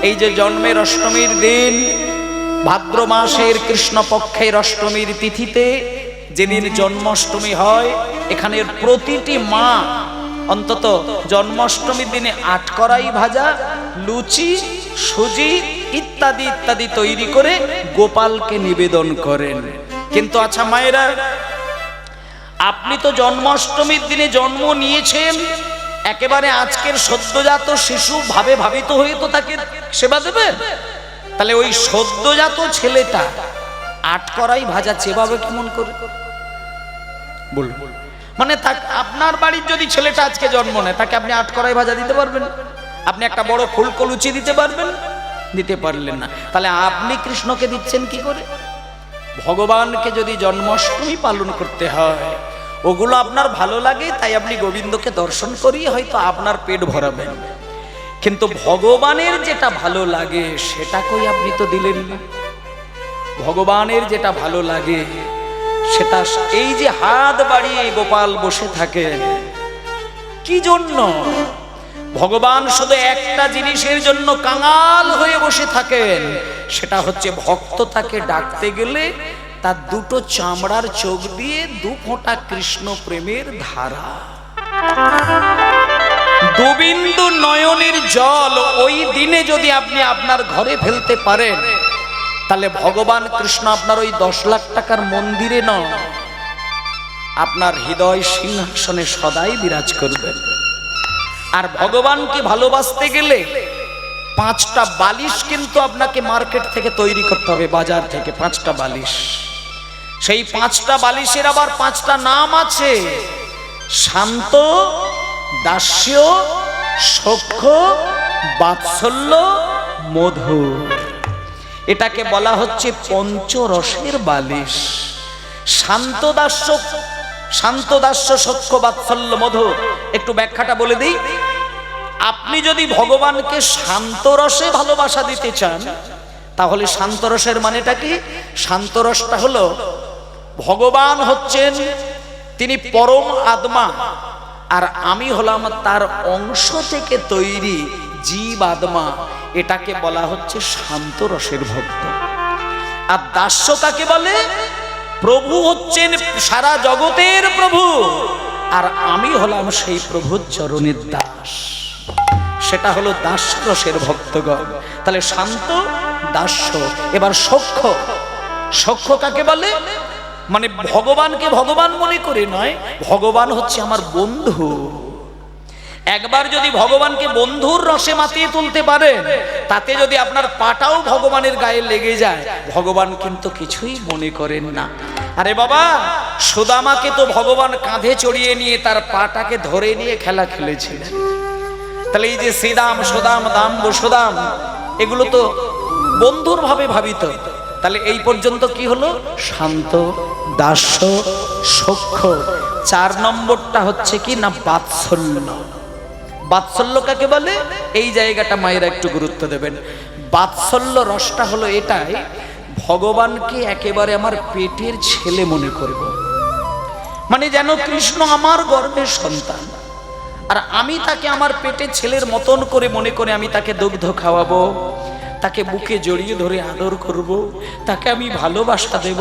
এই যে জন্মের অষ্টমীর দিন, ভাদ্র মাসের কৃষ্ণপক্ষের অষ্টমীর তিথিতে যেদিন জন্মাষ্টমী হয়, এখানের প্রতিটি মা অন্তত জন্মাষ্টমীর দিনে আটকড়াই ভাজা, লুচি, সুজি ইত্যাদি ইত্যাদি তৈরি করে গোপালকে নিবেদন করেন। কিন্তু আচ্ছা মায়েরা, আপনি তো জন্মাষ্টমীর দিনে জন্ম নিয়েছেন, একেবারে আজকের সদ্যজাত শিশু ভাবে ভাবিত হয়ে তো তাকে সেবা দেবেন। তাহলে ওই সদ্যজাত ছেলেটা আটকড়াই ভাজা চেবাবে কেমন করে বলুন? মানে আপনার বাড়ির যদি ছেলেটা আজকে জন্ম নেয়, তাকে আপনি আটকড়াই ভাজা দিতে পারবেন? আপনি একটা বড় ফুলকো লুচি দিতে পারবেন? দিতে পারলেন না। তাহলে আপনি কৃষ্ণকে দিচ্ছেন কি করে? ভগবানকে যদি জন্মাষ্টমী পালন করতে হয়, ওগুলো আপনার ভালো লাগে, তাই আপনি গোবিন্দকে দর্শন করিয়ে হয়তো আপনার পেট ভরাবেন, কিন্তু ভগবানের যেটা ভালো লাগে সেটা কই আপনি তো দিলেন না। ভগবানের যেটা ভালো লাগে সেটা এই যে হাত বাড়িয়ে গোপাল বসে থাকেন, কি জন্য? ভগবান শুধু একটা জিনিসের জন্য কাঙাল হয়ে বসে থাকেন, সেটা হচ্ছে ভক্ত তাকে ডাকতে গেলে তার দুটো চামড়ার চোখ দিয়ে দু ফোঁটা কৃষ্ণ প্রেমের ধারা, দুবিন্দু নয়নের জল ওই দিনে যদি আপনি আপনার ঘরে ফেলতে পারেন, তাহলে ভগবান কৃষ্ণ আপনার ওই 10 লাখ টাকার মন্দিরে নয়, আপনার হৃদয় সিংহাসনে সদাই বিরাজ করবেন। আর ভগবানকে ভালোবাসতে গেলে 5টা বালিশ কিন্তু আপনাকে মার্কেট থেকে তৈরি করতে হবে, বাজার থেকে 5টা বালিশ। সেই 5টা বালিশের আবার 5টা নাম আছে: শান্ত, দাস্য, সখ্য, বাৎসল্য, মধুর। এটাকে বলা হচ্ছে পঞ্চরসের বালিশ। শান্ত, দাস্য, সখ্য, বাৎসল্য, মধুর। একটু ব্যাখ্যাটা বলে দিই। আপনি যদি ভগবানকে শান্ত রসে ভালোবাসা দিতে চান, তাহলে শান্ত রসের মানেটা কি? শান্ত রসটা হলো, ভগবান হচ্ছেন তিনি পরম আত্মা, আর আমি হলাম তার অংশ থেকে তৈরি জীব আত্মা। এটাকে বলা হচ্ছে শান্ত রসের ভক্ত। আর দাস্য কাকে বলে? প্রভু হচ্ছেন সারা জগতের প্রভু, আর আমি হলাম সেই প্রভুর চরণের দাস, সেটা হলো দাস্য রসের ভক্তগণ। তাহলে শান্ত, দাস্য। এবার সখ্য। সখ্য কাকে বলে? মানে ভগবানকে ভগবান মনে করে নয়, ভগবান হচ্ছে আমার বন্ধু। একবার যদি ভগবানকে বন্ধুর রসে মাতিয়ে তুলতে পারেন, তাতে যদি আপনার পাটাও ভগবানের গায়ে লেগে যায়, ভগবান কিন্তু কিছুই মনে করেন না। আরে বাবা, সুদামাকে তো ভগবান কাঁধে চড়িয়ে নিয়ে তার পাটাকে ধরে নিয়ে খেলা খেলেছিলেন। তাহলে এই যে শ্রীদাম, সুদাম, দাম, বসুদাম, এগুলো তো বন্ধুর ভাবে ভাবিত। তাহলে এই পর্যন্ত কি হলো? শান্ত, দাস্য, সখ্য। 4 নম্বরটা হচ্ছে কি না? বাৎসল্য। বাৎসল্য কাকে বলে? এই জায়গাটা মায়েরা একটু গুরুত্ব দেবেন। বাৎসল্য রসটা হলো এটাই, ভগবানকে একেবারে আমার পেটের ছেলে মনে করব, মানে যেন কৃষ্ণ আমার গর্ভের সন্তান, আর আমি তাকে আমার পেটের ছেলের মতন করে মনে করে আমি তাকে দুগ্ধ খাওয়াবো, তাকে বুকে জড়িয়ে ধরে আদর করব, তাকে আমি ভালোবাসা দেব,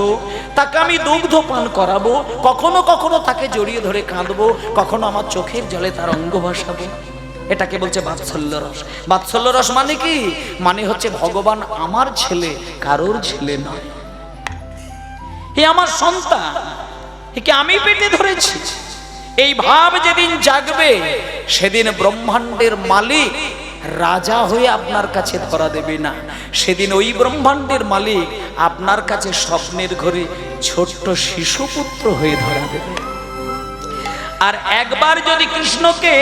তাকে আমি দুগ্ধ পান করাবো, কখনো কখনো তাকে জড়িয়ে ধরে কাঁদবো, কখনো আমার চোখের জলে তার অঙ্গ ভাসাবো। এটাকে বলছে বাৎসল্য রস। বাৎসল্য রস মানে কি? মানে হচ্ছে ভগবান আমার ছেলে, কারোর ছেলে নয়, এ আমার সন্তান, একে আমি পেটে ধরেছি। এই ভাব যেদিন জাগবে, সেদিন ব্রহ্মাণ্ডের মালিক রাজা হয়ে আপনার কাছে ধরা দেবে না, সেদিন ওই ব্রহ্মাণ্ডের মালিক আপনার কাছে স্বপ্নের ঘরে ছোট্ট শিশুপুত্র হয়ে ধরা দেবে। আর একবার যদি কৃষ্ণকে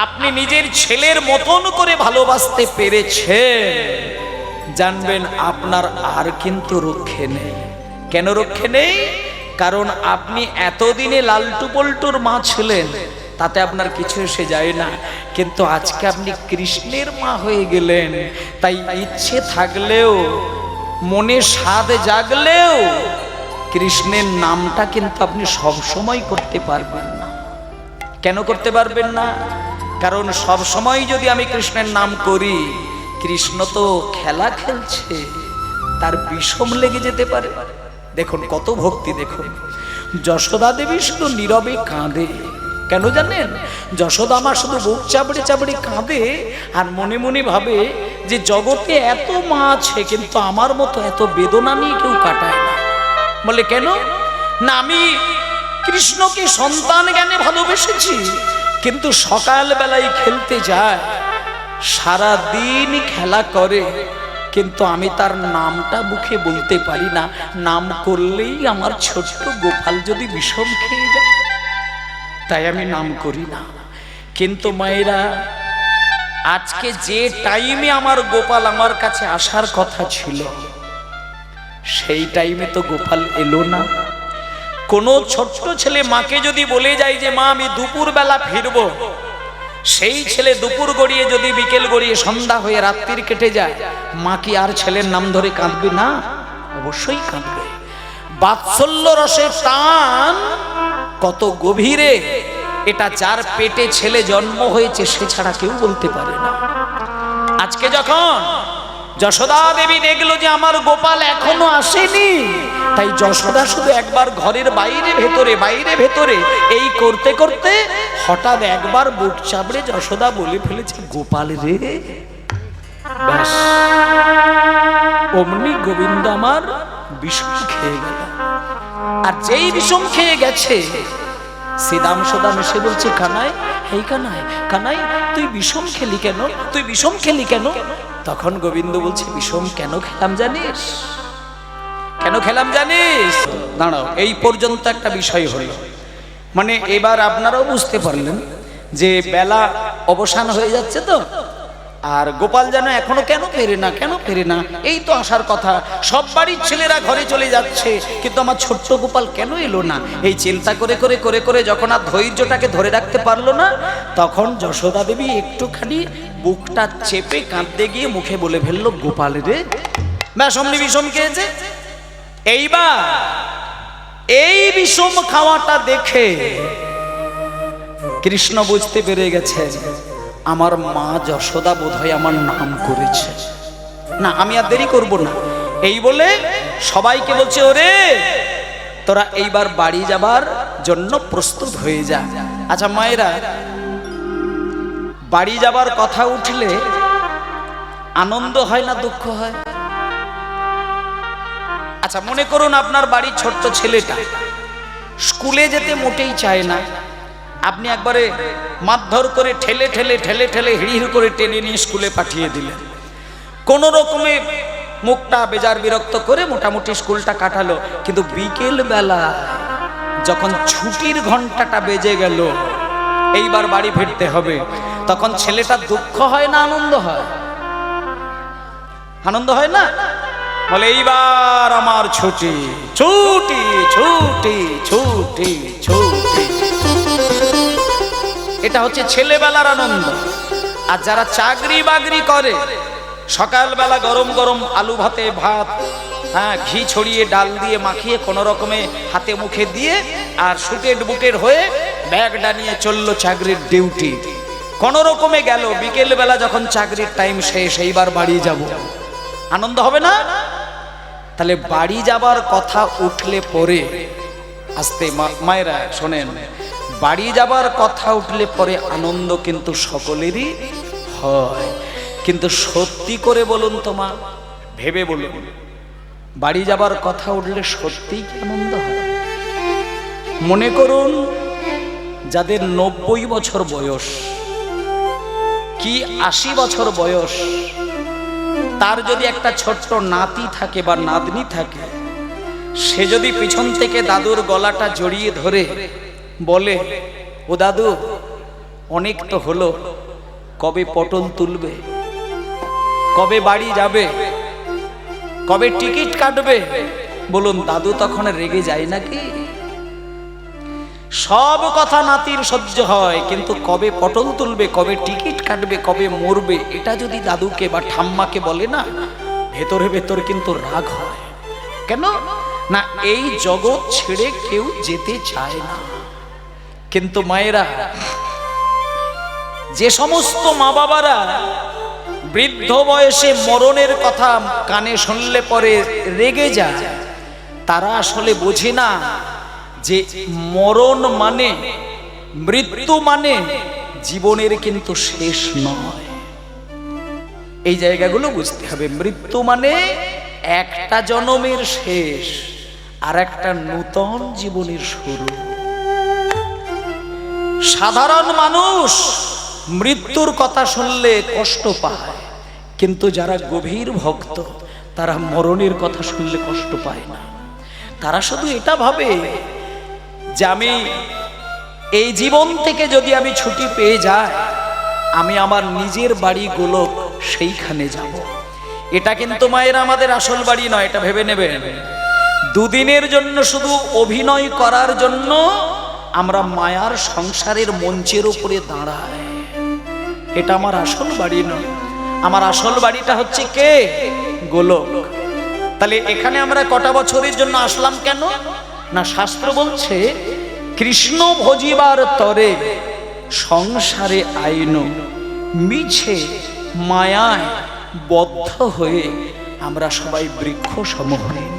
আপনি নিজের ছেলের মতন করে ভালোবাসতে পেরেছেন, জানবেন আপনার আর কিন্তু রক্ষে নেই। কেন রক্ষে নেই? কারণ আপনি এতদিনে লালটু পল্টুর মা ছিলেন, তাতে আপনার কিছু এসে যায় না, কিন্তু আজকে আপনি কৃষ্ণের মা হয়ে গেলেন, তাই ইচ্ছে থাকলেও, মনে স্বাদ জাগলেও কৃষ্ণের নামটা কিন্তু আপনি সব সময় করতে পারবেন না। কেন করতে পারবেন না? কারণ সব সময় যদি আমি কৃষ্ণের নাম করি, কৃষ্ণ তো খেলা খেলছে, তার বিষম লেগে যেতে পারে। দেখুন কত ভক্তি, দেখুন যশোদা দেবী শুধু নীরবে কাঁদে। কেন জানেন? যশোদা মা শুধু বুক চাপড়ে চাপড়ে কাঁদে আর মনে মনে ভাবে যে জগতে এত মা আছে, কিন্তু আমার মতো এত বেদনা নিয়ে কেউ কাটায় না। বলে কেন? না, আমি কৃষ্ণকে সন্তান জ্ঞানে ভালোবেসেছি, কিন্তু সকাল বেলায় খেলতে যায়, সারা দিন খেলা করে, কিন্তু আমি তার নামটা মুখে বলতে পারি না। নাম করলেই আমার ছোট্ট গোপাল যদি বিষম খেয়ে যায়, তাই আমি নাম করি না। কিন্তু মায়েরা, আজকে যে টাইমে আমার গোপাল আমার কাছে আসার কথা ছিল, সেই টাইমে তো গোপাল এলো না। কোনো ছোট্ট ছেলে মাকে যদি বলে যায় যে মা আমি দুপুর বেলা ফিরবো, সেই ছেলে দুপুর গড়িয়ে যদি বিকেল গড়িয়ে সন্ধ্যা হয়ে রাত্রির কেটে যায়, মা কি আর ছেলের নাম ধরে কাঁদবে না? অবশ্যই কাঁদবে। বাৎসল্য রসের টান কত গভীরে, এটা যার পেটে ছেলে জন্ম হয়েছে সে ছাড়া কেউ বলতে পারে না। আজকে যখন যশোদা দেবী দেখলো যে আমার গোপাল এখনো আসেনি, তাই যশোদা শুধু একবার ঘরের বাইরে ভেতরে বাইরে ভেতরে এই করতে করতে হঠাৎ একবার বুক চাপড়ে যশোদা বলে ফেলেছে, গোপাল রে। ব্যাস, অমনি গোবিন্দ আমার বিষম খেয়ে গেল। আর যেই বিষম খেয়ে গেছে, শ্রীদাম সদাম এসে বলছে, কানাই, এই কানাই, কানাই তুই বিষম খেলি কেন? তুই বিষম খেলি কেন? তখন গোবিন্দ বলছে, বিষম কেন খেলাম জানিস? কেন খেলাম জানিস? দাঁড়াও, এই পর্যন্ত একটা বিষয় হলো, মানে এবার আপনারাও বুঝতে পারলেন যে বেলা অবসান হয়ে যাচ্ছে তো, আর গোপাল যেন এখনো কেন ফেরে না, কেন ফেরে না? এই তো আসার কথা, সব বাড়ির ছেলেরা ঘরে চলে যাচ্ছে, কিন্তু আমার ছোট্ট গোপাল কেন এলো না? এই চিন্তা করে করে করে করে যখন আর ধৈর্যটাকে ধরে রাখতে পারলো না, তখন যশোদা দেবী একটুখানি বুকটা চেপে কাঁদতে গিয়ে মুখে বলে ফেললো, গোপাল রে। ব্যাস, অমনি বিষম খেয়েছে। এইবার এই বিষম খাওয়াটা দেখে কৃষ্ণ বুঝতে পেরে গেছে, আমার মা যশোদা বোধহয় আমার নাম করেছে, না আমি আর দেরি করব না। এই বলে সবাইকে বলছে, ওরে তোরা এইবার বাড়ি যাবার জন্য প্রস্তুত হয়ে যা। আচ্ছা মায়েরা, বাড়ি যাবার কথা উঠলে আনন্দ হয় না দুঃখ হয়? আচ্ছা মনে করুন আপনার বাড়ির ছোট্ট ছেলেটা স্কুলে যেতে মোটেই চায় না, আপনি একবারে মারধর করে ঠেলে ঠেলে ঠেলে ঠেলে হিড়িহিড় করে টেনে নিয়ে স্কুলে পাঠিয়ে দিলেন। কোনো রকমে মুখটা বেজার বিরক্ত করে মোটামুটি স্কুলটা কাটালো, কিন্তু বিকেল বেলা যখন ছুটির ঘন্টাটা বেজে গেল, এইবার বাড়ি ফিরতে হবে, তখন ছেলেটা দুঃখ হয় না আনন্দ হয়? আনন্দ হয় না? বলে এইবার আমার ছুটি, ছুটি ছুটি ছুটি ছুটি। এটা হচ্ছে ছেলেবেলার আনন্দ। আর যারা চাকরি বাকরি করে, সকালবেলা গরম গরম আলু ভাতে ভাত, হ্যাঁ ঘি ছড়িয়ে ডাল দিয়ে মাখিয়ে কোনো রকমে হাতে মুখে দিয়ে আর সুটেড বুটের হয়ে ব্যাগটা নিয়ে চললো চাকরির ডিউটি, কোনো রকমে গেল। বিকেল বেলা যখন চাকরির টাইম শেষ, এইবার বাড়ি যাব, আনন্দ হবে না? তাহলে বাড়ি যাবার কথা উঠলে পরে, আস্তে মায়েরা শোনেন, বাড়ি যাবার কথা উঠলে পরে আনন্দ কিন্তু সকলেরই হয়, কিন্তু সত্যি করে বলুন তো মা, ভেবে বলুন, বাড়ি যাবার কথা উঠলে সত্যিই কি আনন্দ হয়? মনে করুন যাদের 90 বছর বয়স কি 80 বছর বয়স, তার যদি একটা ছোট্ট নাতি থাকে বা নাতনি থাকে, সে যদি পিছন থেকে দাদুর গলাটা জড়িয়ে ধরে বলে, ও দাদু অনেক তো হলো, কবে পটল তুলবে, কবে বাড়ি যাবে, কবে টিকিট কাটবে, বলুন দাদু তখন রেগে যায় নাকি? সব কথা নাতির সহ্য হয়, কিন্তু কবে পটল তুলবে, কবে টিকিট কাটবে, কবে মরবে, এটা যদি দাদুকে বা ঠাম্মাকে বলে না, ভেতরে ভেতর কিন্তু রাগ হয়। কেন না? এই জগৎ ছেড়ে কেউ যেতে চায় না। কিন্তু মায়েরা, যে সমস্ত মা বাবারা বৃদ্ধ বয়সে মরণের কথা কানে শুনলে পরে রেগে যায়, তারা আসলে বোঝে না যে মরণ মানে, মৃত্যু মানে জীবনের কিন্তু শেষ নয়। এই জায়গাগুলো বুঝতে হবে। মৃত্যু মানে একটা জন্মের শেষ আর একটা নূতন জীবনের শুরু। সাধারণ মানুষ মৃত্যুর কথা শুনলে কষ্ট পায়, কিন্তু যারা গভীর ভক্ত তারা মরণের কথা শুনলে কষ্ট পায় না। তারা শুধু এটা ভাবে যে আমি এই জীবন থেকে যদি আমি ছুটি পেয়ে যাই, আমি আমার নিজের বাড়ি গোলক সেইখানে যাব। এটা কিন্তু মায়ের আমাদের আসল বাড়ি নয়, এটা ভেবে নেবেন। দুদিনের জন্য শুধু অভিনয় করার জন্য আমরা মায়ার সংসারের মঞ্চের উপরে দাঁড়াই। এটা আমার আসল বাড়ি নয়। আমার আসল বাড়িটা হচ্ছে কে? গোলক। তাহলে এখানে আমরা কটা বছরের জন্য আসলাম কেন? না, শাস্ত্র বলছে কৃষ্ণ ভজিবার তরে সংসারে আইন, মিছে মায়ায় বদ্ধ হয়ে আমরা সবাই বৃক্ষ সমহীন।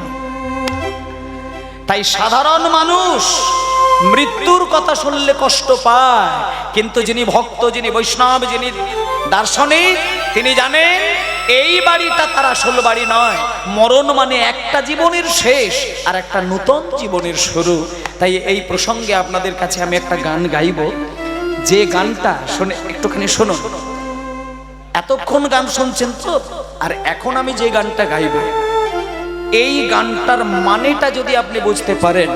তাই সাধারণ মানুষ মৃত্যুর কথা শুনলে কষ্ট পায়, কিন্তু যিনি ভক্ত, যিনি বৈষ্ণব, যিনি দার্শনিক, তিনি জানেন এই বাড়িটা তার আসল বাড়ি নয়। মরণ মানে একটা জীবনের শেষ আর একটা নূতন জীবনের শুরু। তাই এই প্রসঙ্গে আপনাদের কাছে আমি একটা গান গাইব, যে গানটা শুনে একটুখানি শুনুন। এতক্ষণ গান শুনছেন তো, আর এখন আমি যে গানটা গাইব, এই গানটার মানেটা যদি আপনি বুঝতে পারেন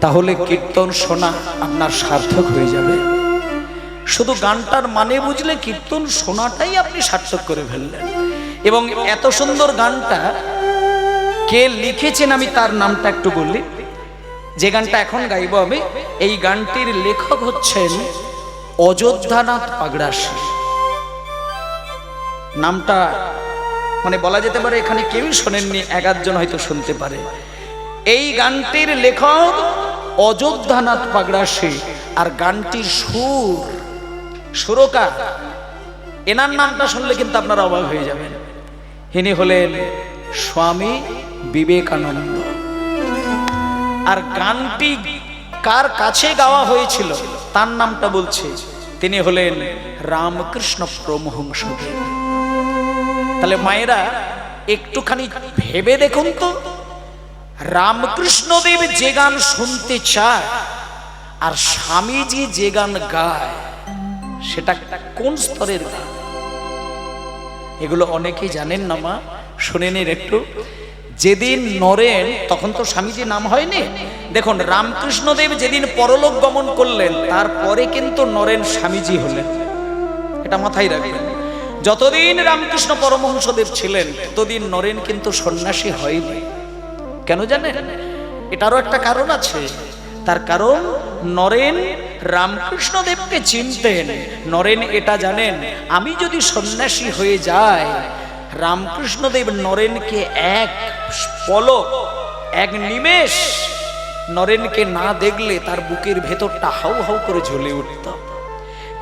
তাহলে কীর্তন শোনা আপনার সার্থক হয়ে যাবে। শুধু গানটার মানে বুঝলে কীর্তন শোনাটাই আপনি সার্থক করে ফেললেন। এবং এত সুন্দর গানটা কে লিখেছেন আমি তার নামটা একটু বলি। যে গানটা এখন গাইব আমি, এই গানটির লেখক হচ্ছেন অযোধ্যানাথ পাগড়াশি। নামটা মানে বলা যেতে পারে এখানে কেউই শোনেননি, 11 জন হয়তো শুনতে পারে। এই গানটির লেখক অযোধ্যানাথ পাগড়াশি, আর গানটির সুরকার, এনার নামটা শুনলে কিন্তু আপনারা অবাক হয়ে যাবেন। ইনি হলেন স্বামী বিবেকানন্দ। আর গানটি কার কাছে গাওয়া হয়েছিল তার নামটা বলছে, তিনি হলেন রামকৃষ্ণ পরমহংসদেব। তাহলে মায়েরা একটুখানি ভেবে দেখুন তো, রামকৃষ্ণদেব যে গান শুনতে চায় আর স্বামীজি যে গান গায়, সেটা কোন স্তরের গান? এগুলো অনেকেই জানেন না মা, শুনে নিন একটু। যেদিন নরেন, তখন তো স্বামীজি নাম হয়নি। দেখুন, রামকৃষ্ণদেব যেদিন পরলোক গমন করলেন তারপরে কিন্তু নরেন স্বামীজি হলেন। এটা মাথায় রাখবেন। যতদিন রামকৃষ্ণ পরমহংসদেব ছিলেন ততদিন নরেন কিন্তু সন্ন্যাসী হয়নি। কেন জানেন? এটারও একটা কারণ আছে। তার কারণ নরেন রামকৃষ্ণদেবকে চিনতেন। নরেন এটা জানেন, আমি যদি সন্ন্যাসী হয়ে যাই, রামকৃষ্ণদেব নরেনকে এক পলক, এক নিমেষ নরেনকে না দেখলে তার বুকের ভেতরটা হাউ হাউ করে জ্বলে উঠত।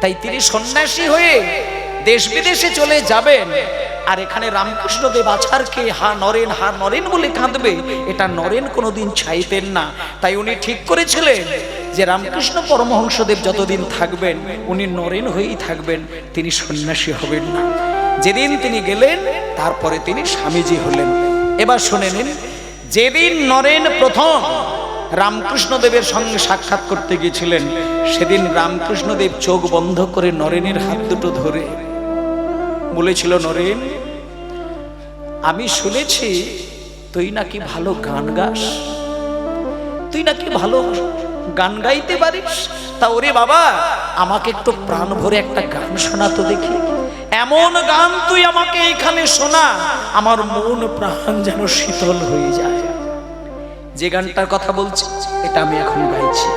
তাই তিনি সন্ন্যাসী হয়ে দেশ বিদেশে চলে যাবেন, আর এখানে রামকৃষ্ণদেব আছাড়কে হা নরেন বলে কাঁদবে, এটা নরেন কোনোদিন চাইতেন না। তাই উনি ঠিক করেছিলেন যে রামকৃষ্ণ পরমহংসদেব যতদিন থাকবেন উনি নরেন হয়েই থাকবেন, তিনি সন্ন্যাসী হবেন না। যেদিন তিনি গেলেন তারপরে তিনি স্বামীজি হলেন। এবার শুনে নিন, যেদিন নরেন প্রথম রামকৃষ্ণদেবের সঙ্গে সাক্ষাৎ করতে গিয়েছিলেন, সেদিন রামকৃষ্ণদেব চোখ বন্ধ করে নরেনের হাত দুটো ধরে বলেছিল, নরেন, আমি শুনেছি তুই নাকি ভালো গান গাস, তুই নাকি ভালো গান গাইতে পারিস। তা ওরে বাবা, আমাকে একটু প্রাণ ভরে একটা গান শোনা তো দেখি। এমন গান তুই আমাকে এখানে শোনা, আমার মন প্রাণ যেন শীতল হয়ে যায়। যে গানটার কথা বলছি এটা আমি এখন গাইছি।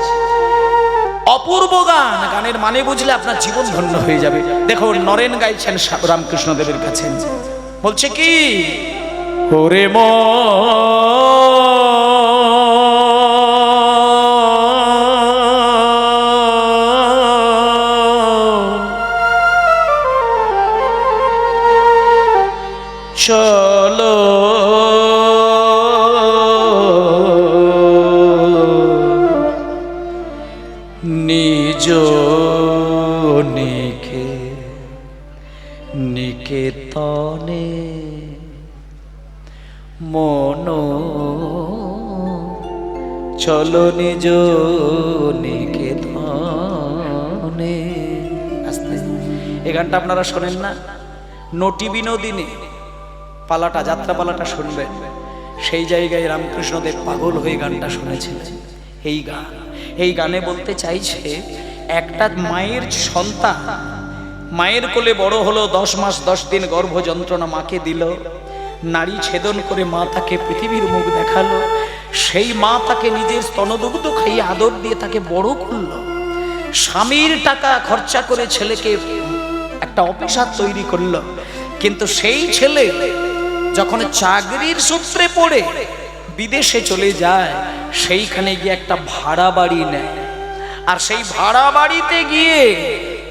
অপূর্ব গান, গানের মানে বুঝলে আপনার জীবন ধন্য হয়ে যাবে। দেখো, নরেন গাইছেন রামকৃষ্ণদেবের কাছে, বলছে কি, ওরে চলো নিজ নিকেতনে মন চলো নিজ নিকেতনে। আস্তে এই গানটা আপনারা শোনেন না? নটি বিনোদিনী পালাটা, যাত্রা পালাটা শুনবেন, সেই জায়গায় রামকৃষ্ণদেব পাগল হয়ে গানটা শুনেছিলেন। এই গানে বলতে চাইছে, একটা মায়ের সন্তান মায়ের কোলে বড় হলো, 10 মাস 10 দিন গর্ভ যন্ত্রণা মাকে দিল, নারী ছেদন করে মা তাকে পৃথিবীর মুখ দেখালো, সেই মা তাকে নিজের স্তনদুগ্ধ খাইয়ে আদর দিয়ে তাকে বড় করলো, স্বামীর টাকা খরচা করে ছেলেকে একটা অফিসার তৈরি করলো, কিন্তু সেই ছেলে যখন চাকরির সূত্রে পড়ে বিদেশে চলে যায়, সেইখানে গিয়ে একটা ভাড়া বাড়ি নেয়, আর সেই ভাড়া বাড়িতে গিয়ে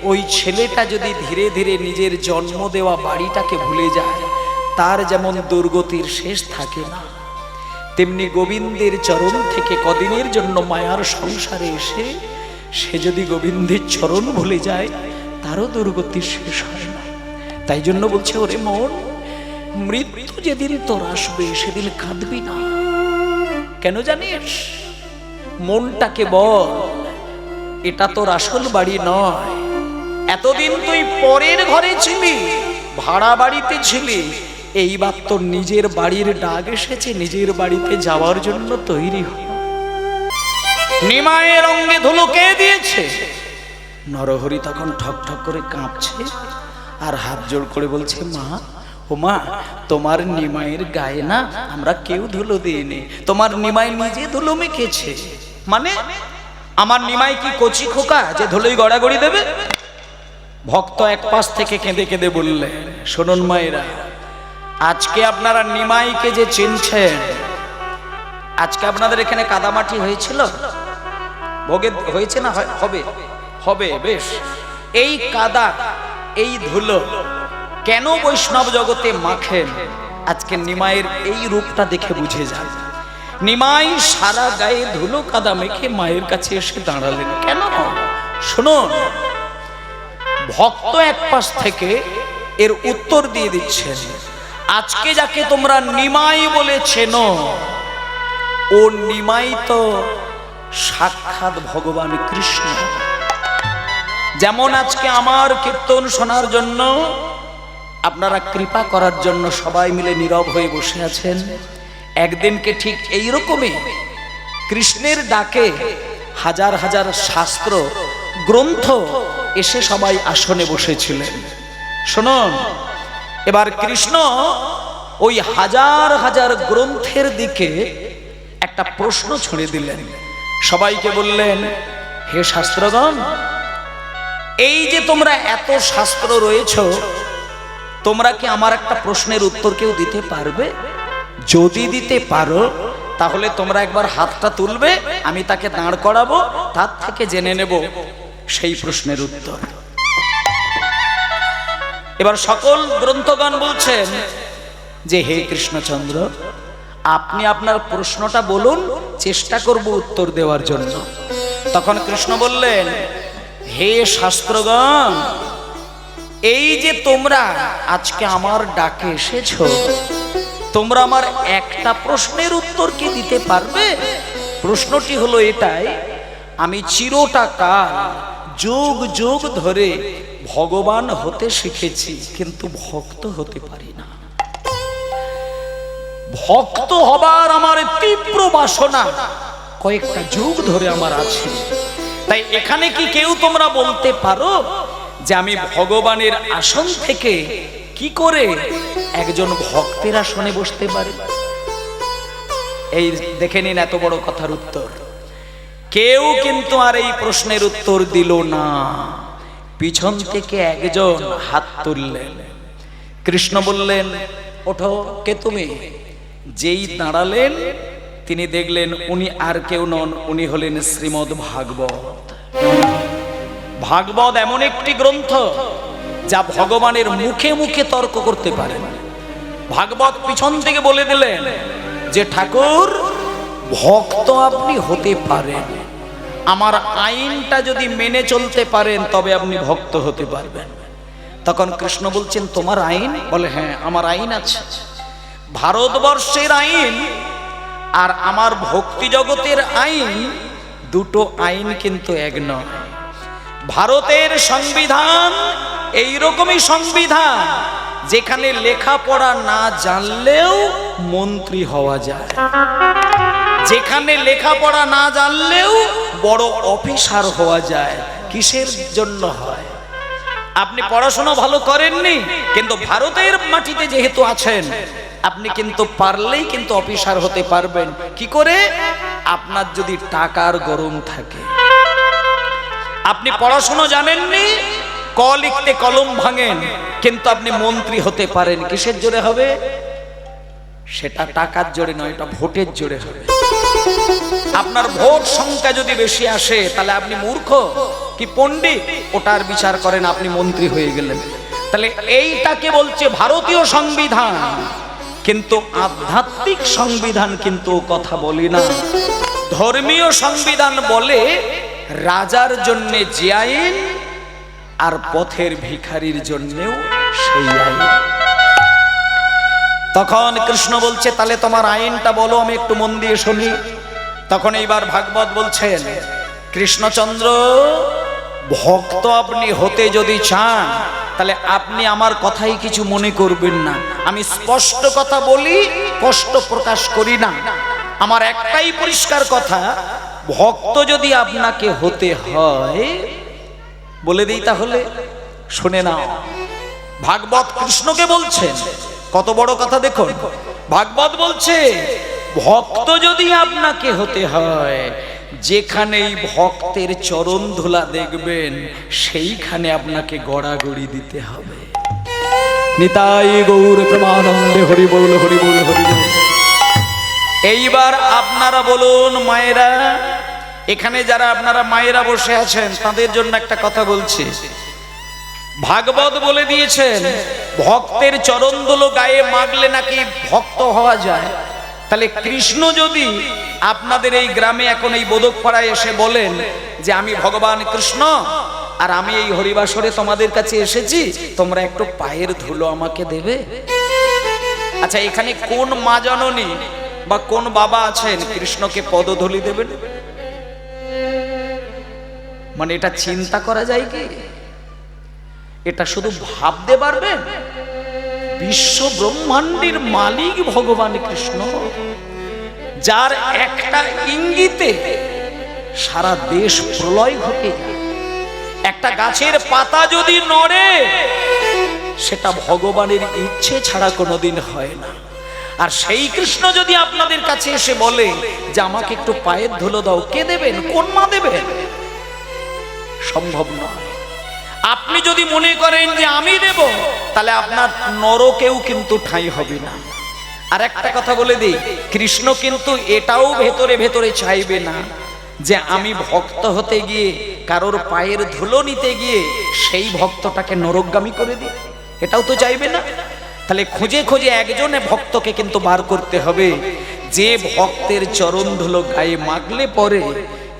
ওই ছেলেটা যদি ধীরে ধীরে নিজের জন্ম দেওয়া বাড়িটাকে ভুলে যায়, তার যেমন দুর্গতির শেষ থাকে না, তেমনি গোবিন্দের চরণ থেকে কদিনের জন্য মায়ার সংসারে এসে সে যদি গোবিন্দের চরণ ভুলে যায়, তারও দুর্গতির শেষ হয় না। তাই জন্য বলছে, ওরে মন, মৃত্যু যেদিন তোর আসবে সেদিন কাঁদবি না। কেন জানিস? মনটাকে বল, এটা তোর আসল বাড়ি নয়। এতদিন তুই পরের ঘরে ছিলি, ভাড়া বাড়িতে ছিলি, এইবার তোর নিজের বাড়ির ডাক এসেছে, নিজের বাড়িতে যাওয়ার জন্য তৈরি হ। নিমায়ের অঙ্গে ধুলো কে দিয়েছে? নরহরি তখন ঠক ঠক করে কাঁপছে আর হাত জোড় করে বলছে, মা, ও মা, তোমার নিমায়ের গায়ে না আমরা কেউ ধুলো দিইনি, তোমার নিমাই নিজে ধুলো মেখেছে। মানে আমার নিমাই কি কচি খোকা যে ধুলোই গড়াগড়ি দেবে? ভক্ত এক পাশ থেকে কেঁদে কেঁদে বললে, শুনুন মায়েরা, আজকে আপনারা নিমাইকে যে চিনছেন, আজকে আপনাদের এখানে কাদামাটি হয়েছিল, ভোগে হয়েছে না? হবে হবে, বেশ। এই কাদা, এই ধুলো কেন বৈষ্ণব জগতে মাখেন, আজকে নিমাইয়ের এই রূপটা দেখে বুঝে যান। নিমাই সারা গায়ে ধুলো কাদা মেখে মায়ের কাছে এসে দাঁড়ালেন কেন? শুনুন, ভক্ত এক পাশ থেকে এর উত্তর দিয়ে দিচ্ছেন। আজকে যাকে তোমরা নিমাই বলে চেনো, ও নিমাই তো সাক্ষাৎ ভগবান কৃষ্ণ। যেমন আজকে আমার কীর্তন শোনার জন্য, আপনারা কৃপা করার জন্য সবাই মিলে নীরব হয়ে বসে আছেন, একদিনকে ঠিক এইরকমই কৃষ্ণের ডাকে হাজার হাজার শাস্ত্র গ্রন্থ এসে সবাই আসনে বসেছিলেন। শুনুন, এবার কৃষ্ণ ওই হাজার হাজার গ্রন্থের দিকে একটা প্রশ্ন ছুড়ে দিলেন। সবাইকে বললেন, হে শাস্ত্রগণ, এই যে তোমরা এত শাস্ত্র রয়েছ, তোমরা কি আমার একটা প্রশ্নের উত্তর কেউ দিতে পারবে? যদি দিতে পারো তাহলে তোমরা একবার হাতটা তুলবে, আমি তাকে দাঁড় করাবো, তার থেকে জেনে নেব সেই প্রশ্নের উত্তর। এবার সকল গ্রন্থগণ বলছেন যে, হে কৃষ্ণচন্দ্র, আপনি আপনার প্রশ্নটা বলুন, চেষ্টা করব উত্তর দেওয়ার জন্য। তখন কৃষ্ণ বললেন, হে শাস্ত্রগণ, এই যে তোমরা আজকে আমার ডাকে এসেছো, তোমরা আমার একটা প্রশ্নের উত্তর কি দিতে পারবে? প্রশ্নটি হলো এটাই, আমি চিরটা কাল যুগ যুগ ধরে ভগবান হতে শিখেছি, কিন্তু ভক্ত হতে পারি না। ভক্ত হবার আমার তীব্র বাসনা কয়েকটা যুগ ধরে আমার আছে। তাই এখানে কি কেউ তোমরা বলতে পারো যে আমি ভগবানের আসন থেকে কি করে একজন ভক্তের আসনে বসতে পারি? এই দেখে নিন এত বড় কথার উত্তর। কেউ কিন্তু আর এই প্রশ্নের উত্তর দিল না। পিছন থেকে একজন হাত তুললেন। কৃষ্ণ বললেন, ওঠো, কে তুমি? যেই দাঁড়ালেন তিনি দেখলেন উনি আর কেউ নন, উনি হলেন শ্রীমদ্ ভাগবত। ভাগবত এমন একটি গ্রন্থ যা ভগবানের মুখে মুখে তর্ক করতে পারে। ভাগবত পিছন থেকে বলে দিলেন যে ঠাকুর ভক্ত আপনি হতে পারেন, আমার আইনটা যদি মেনে চলতে পারেন তবে আপনি ভক্ত হতে পারবেন। তখন কৃষ্ণ বলছেন তোমার আইন? বলে হ্যাঁ আমার আইন আছে। ভারতবর্ষের আইন আর আমার ভক্তি জগতের আইন, দুটো আইন কিন্তু এক নয়। ভারতের সংবিধান এইরকমই সংবিধান যেখানে লেখাপড়া না জানলেও মন্ত্রী হওয়া যায়, যেখানে লেখাপড়া না জানলেও বড় অফিসার হওয়া যায়। কিসের জন্য হয়? আপনি পড়াশোনা ভালো করেননি, কিন্তু ভারতের মাটিতে যেহেতু আছেন আপনি কিন্তু পারলেই কিন্তু অফিসার হতে পারবেন। কি করে? আপনার যদি টাকার গরম থাকে। আপনি পড়াশোনা জানেননি, ক লিখতে কলম ভাঙেন, কিন্তু আপনি মন্ত্রী হতে পারেন। কিসের জোরে হবে? সেটা টাকার জোরে নয়, এটা ভোটের জোরে হবে। আপনার ভোট সংখ্যা যদি বেশি আসে তাহলে আপনি মূর্খ কি পণ্ডিত ওটার বিচার করেন, আপনি মন্ত্রী হয়ে গেলেন। তাহলে এইটাকে বলছে ভারতীয় সংবিধান, কিন্তু আধ্যাত্মিক সংবিধান কিন্তু কথা বলি না। ধর্মীয় সংবিধান বলে রাজার জন্য যে আইন আর পথের ভিখারির জন্যও সেই আইন। তখন কৃষ্ণ বলছে তাহলে তোমার আইনটা বলো, আমি একটু মন দিয়ে শুনি। তখন এইবার ভাগবত বলছেন কৃষ্ণচন্দ্র ভক্ত আপনি হতে যদি চান তাহলে আপনি আমার কথাই কিছু মনে করবেন না। আমি স্পষ্ট কথা বলি, কষ্ট প্রকাশ করি না। আমার একটাই পরিষ্কার কথা, ভক্ত যদি আপনাকে হতে হয় বলে দিই তাহলে শুনে নাও। ভাগবত কৃষ্ণকে বলছেন, কত বড় কথা দেখুন। ভাগবত বলছে ভক্ত যদি আপনাকে হতে হয়, যেখানেই ভক্তের চরণ ধুলা দেখবেন সেইখানে আপনাকে গড়াগড়ি দিতে হবে। নিতাই গৌর প্রেমানন্দে হরি বল হরি বল হরি বল। এইবার আপনারা বলুন মায়েরা, এখানে যারা আপনারা মায়েরা বসে আছেন তাদের জন্য একটা কথা বলছি। ভাগবত বলে দিয়েছেন ভক্তের চরণ ধুলো গায়ে মাগলে নাকি ভক্ত হওয়া যায়। তাহলে কৃষ্ণ যদি আপনাদের এই গ্রামে এখন এই বোদকপাড়ায় এসে বলেন যে আমি ভগবান কৃষ্ণ আর আমি এই হরিবাসরে তোমাদের কাছে এসেছি, তোমরা একটু পায়ের ধুলো আমাকে দেবে? আচ্ছা এখানে কোন মা জননী বা কোন বাবা আছেন কৃষ্ণকে পদধূলি দেবেন? মানে এটা চিন্তা করা যায় কি? এটা শুধু ভাবতে পারবেন? বিশ্ব ব্রহ্মাণ্ডের মালিক ভগবান কৃষ্ণ, যার একটা ইঙ্গিতে সারা দেশ প্রলয় ঘটে যায়। একটা গাছের পাতা যদি নড়ে সেটা ভগবানের ইচ্ছে ছাড়া কোনোদিন হয় না। আর সেই কৃষ্ণ যদি আপনাদের কাছে এসে বলে যে আমাকে একটু পায়ের ধুলো দাও, কে দেবেন? কোন মা দেবেন? সম্ভব নয়। আপনি যদি মনে করেন যে আমি দেব, তাহলে আপনার নরকেও কিন্তু ঠাঁই হবে না। আর একটা কথা বলে দিই, কৃষ্ণ কিন্তু এটাও ভেতরে ভেতরে চাইবে না যে আমি ভক্ত হতে গিয়ে কারোর পায়ের ধুলো নিতে গিয়ে সেই ভক্তটাকে নরকগামী করে দিই, এটাও তো চাইবে না। তাহলে খুঁজে খুঁজে একজনে ভক্তকে কিন্তু বার করতে হবে, যে ভক্তের চরণ ধুলো গায়ে মাগলে পরে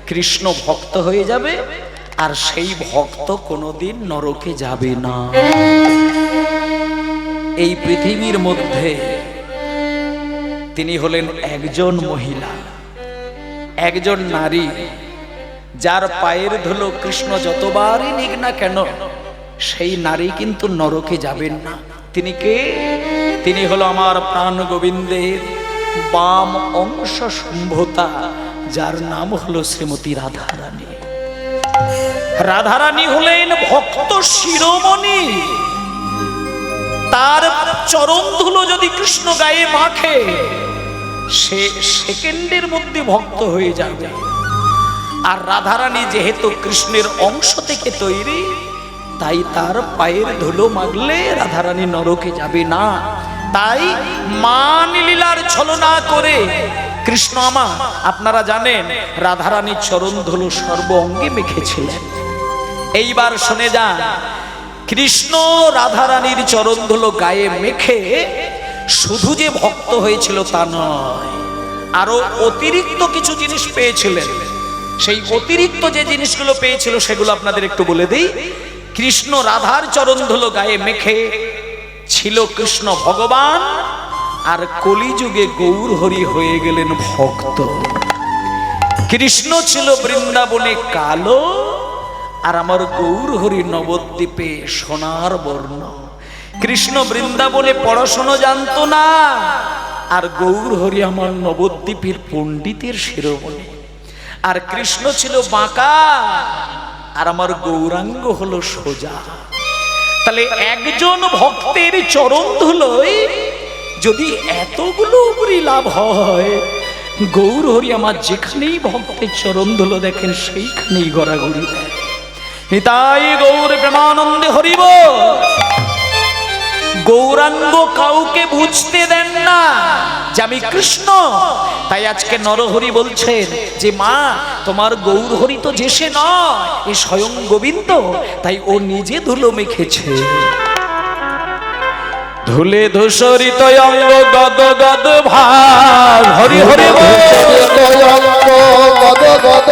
কৃষ্ণ ভক্ত হয়ে যাবে আর সেই ভক্ত কোনোদিন নরকে যাবে না। এই পৃথিবীর মধ্যে তিনি হলেন একজন মহিলা, একজন নারী, যার পায়ের ধুলো কৃষ্ণ যতবারই নিক না কেন সেই নারী কিন্তু নরকে যাবেন না। তিনি কে? তিনি হলো আমার প্রাণ গোবিন্দের বাম অংশ সম্ভূতা, যার নাম হলো শ্রীমতী রাধারানী। রাধারানী হলেন ভক্ত শিরোমণি। তার চরণ ধুলো যদি কৃষ্ণ গায়ে মাখে সে সেকেন্ডের মধ্যে ভক্ত হয়ে যাবে। আর রাধারানী যেহেতু কৃষ্ণের অংশ থেকে তৈরি, তাই তার পায়ের ধুলো মাগলে রাধারানী নরকে যাবে না। তাই মান লীলার ছলনা করে কৃষ্ণ আমার, আপনারা জানেন রাধারানীর চরণ ধুলো সর্ব অঙ্গে মেখেছিলেন। এইবার শুনে যান, কৃষ্ণ রাধারানীর চরণ ধুলো গায়ে মেখে শুধু যে ভক্ত হয়েছিল তা নয়, আরো অতিরিক্ত কিছু জিনিস পেয়েছিলেন। সেই অতিরিক্ত যে জিনিসগুলো পেয়েছিল সেগুলো আপনাদের একটু বলে দিই। কৃষ্ণ রাধার চরণ ধুলো গায়ে মেখে ছিল কৃষ্ণ ভগবান, আর কলিযুগে গৌর হরি হয়ে গেলেন ভক্ত। কৃষ্ণ ছিল বৃন্দাবনে কালো, আর আমার গৌর হরি নবদ্বীপে সোনার বর্ণ। কৃষ্ণ বৃন্দাবনে পড়াশোনা জানতো না, আর গৌর হরি আমার নবদ্বীপের পণ্ডিতের শিরোমণি। আর কৃষ্ণ ছিল বাঁকা, আর আমার গৌরাঙ্গ হলো সোজা। তাহলে একজন ভক্তের চরণ ধুলোয় যদি এতগুলো উপরি লাভ হয়, গৌর হরি আমার যেখানেই ভক্তের চরণ ধুলো দেখেন সেইখানেই গড়াগড়ি দেয়। নিতাই গৌর প্রেমানন্দে হরিব। গৌরাঙ্গ কাউকে বুঝতে দেন না যে আমি কৃষ্ণ। তাই আজকে নরহরি বলছেন যে মা, তোমার গৌর হরি তো যে সে নয়, এ স্বয়ং গোবিন্দ। তাই ও নিজে ধুলো মেখেছে। ধুলে ধূসরিত অঙ্গ গদ গদ ভাব, হরি হরি ধুলে ধূসরিত অঙ্গ গদ গদ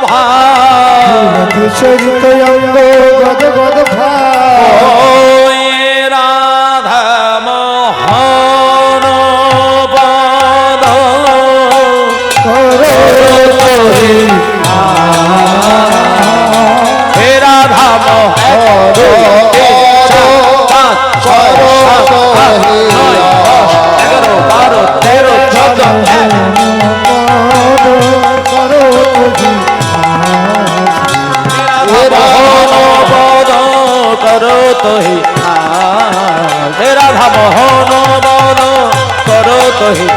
ভাব, ধূসরিত অঙ্গ গদ গদ ভাব। রাধা মোহন পদ হে রাধা মোহন करो तो ही राधा मोहन बन करो तो ही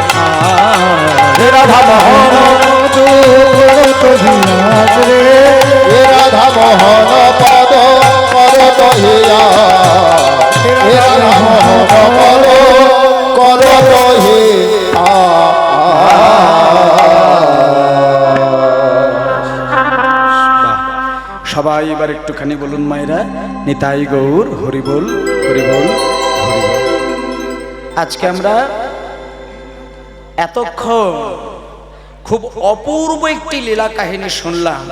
राधा मोहन करो तो ही राधा मोहन पद करो तो ही राधा मोहन पद करो तो ही। সবাই এবার একটুখানি বলুন মায়েরা, নিতাই গৌর হরিবোল হরিবোল হরিবোল। আজকে আমরা এতক্ষণ খুব অপূর্ব একটি লীলা কাহিনী শুনলাম,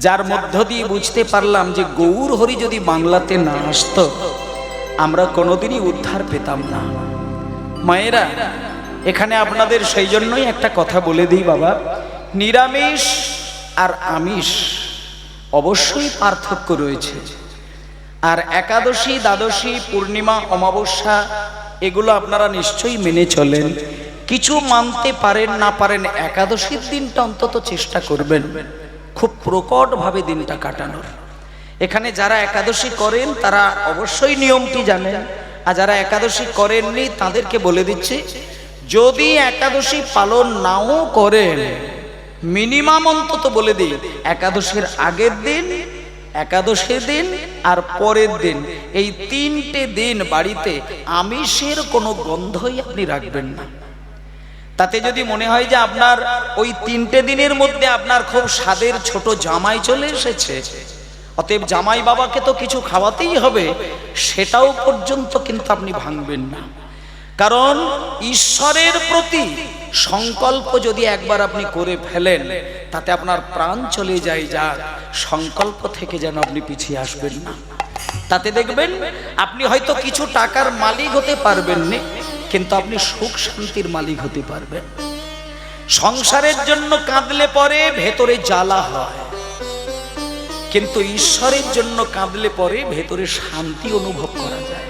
যার মধ্য দিয়ে বুঝতে পারলাম যে গৌর হরি যদি বাংলাতে না আসতো আমরা কোনোদিনই উদ্ধার পেতাম না। মায়েরা, এখানে আপনাদের সেই জন্যই একটা কথা বলে দিই বাবা, নিরামিষ আর আমিষ অবশ্যই পার্থক্য রয়েছে। আর একাদশী, দ্বাদশী, পূর্ণিমা, অমাবস্যা এগুলো আপনারা নিশ্চয়ই মেনে চলেন। কিছু মানতে পারেন না পারেন, একাদশীর দিনটা অন্তত চেষ্টা করবেন খুব প্রকটভাবে দিনটা কাটানোর। এখানে যারা একাদশী করেন তারা অবশ্যই নিয়মটি জানেন, আর যারা একাদশী করেননি তাদেরকে বলে দিচ্ছি, যদি একাদশী পালন নাও করেন, মিনিমাম অন্তত বলে দিই একাদশীর আগের দিন, একাদশীর দিন আর পরের দিন, এই 3টে দিন বাড়িতে আমিষের কোনো গন্ধই আপনি রাখবেন না। তাতে যদি মনে হয় যে আপনার ওই 3টে দিনের মধ্যে আপনার খুব স্বাদের ছোট জামাই চলে এসেছে, অতএব জামাই বাবাকে তো কিছু খাওয়াতেই হবে, সেটাও পর্যন্ত কিন্তু আপনি ভাঙবেন না। কারণ ঈশ্বরের প্রতি সংকল্প যদি একবার আপনি করে ফেলেন, তাতে আপনার প্রাণ চলে যায়, যা সংকল্প থেকে যেন আপনি পিছিয়ে আসবেন না। তাতে দেখবেন আপনি হয়তো কিছু টাকার মালিক হতে পারবেন না, কিন্তু আপনি সুখ শান্তির মালিক হতে পারবেন। সংসারের জন্য কাঁদলে পরে ভেতরে জ্বালা হয়, কিন্তু ঈশ্বরের জন্য কাঁদলে পরে ভেতরে শান্তি অনুভব করা যায়।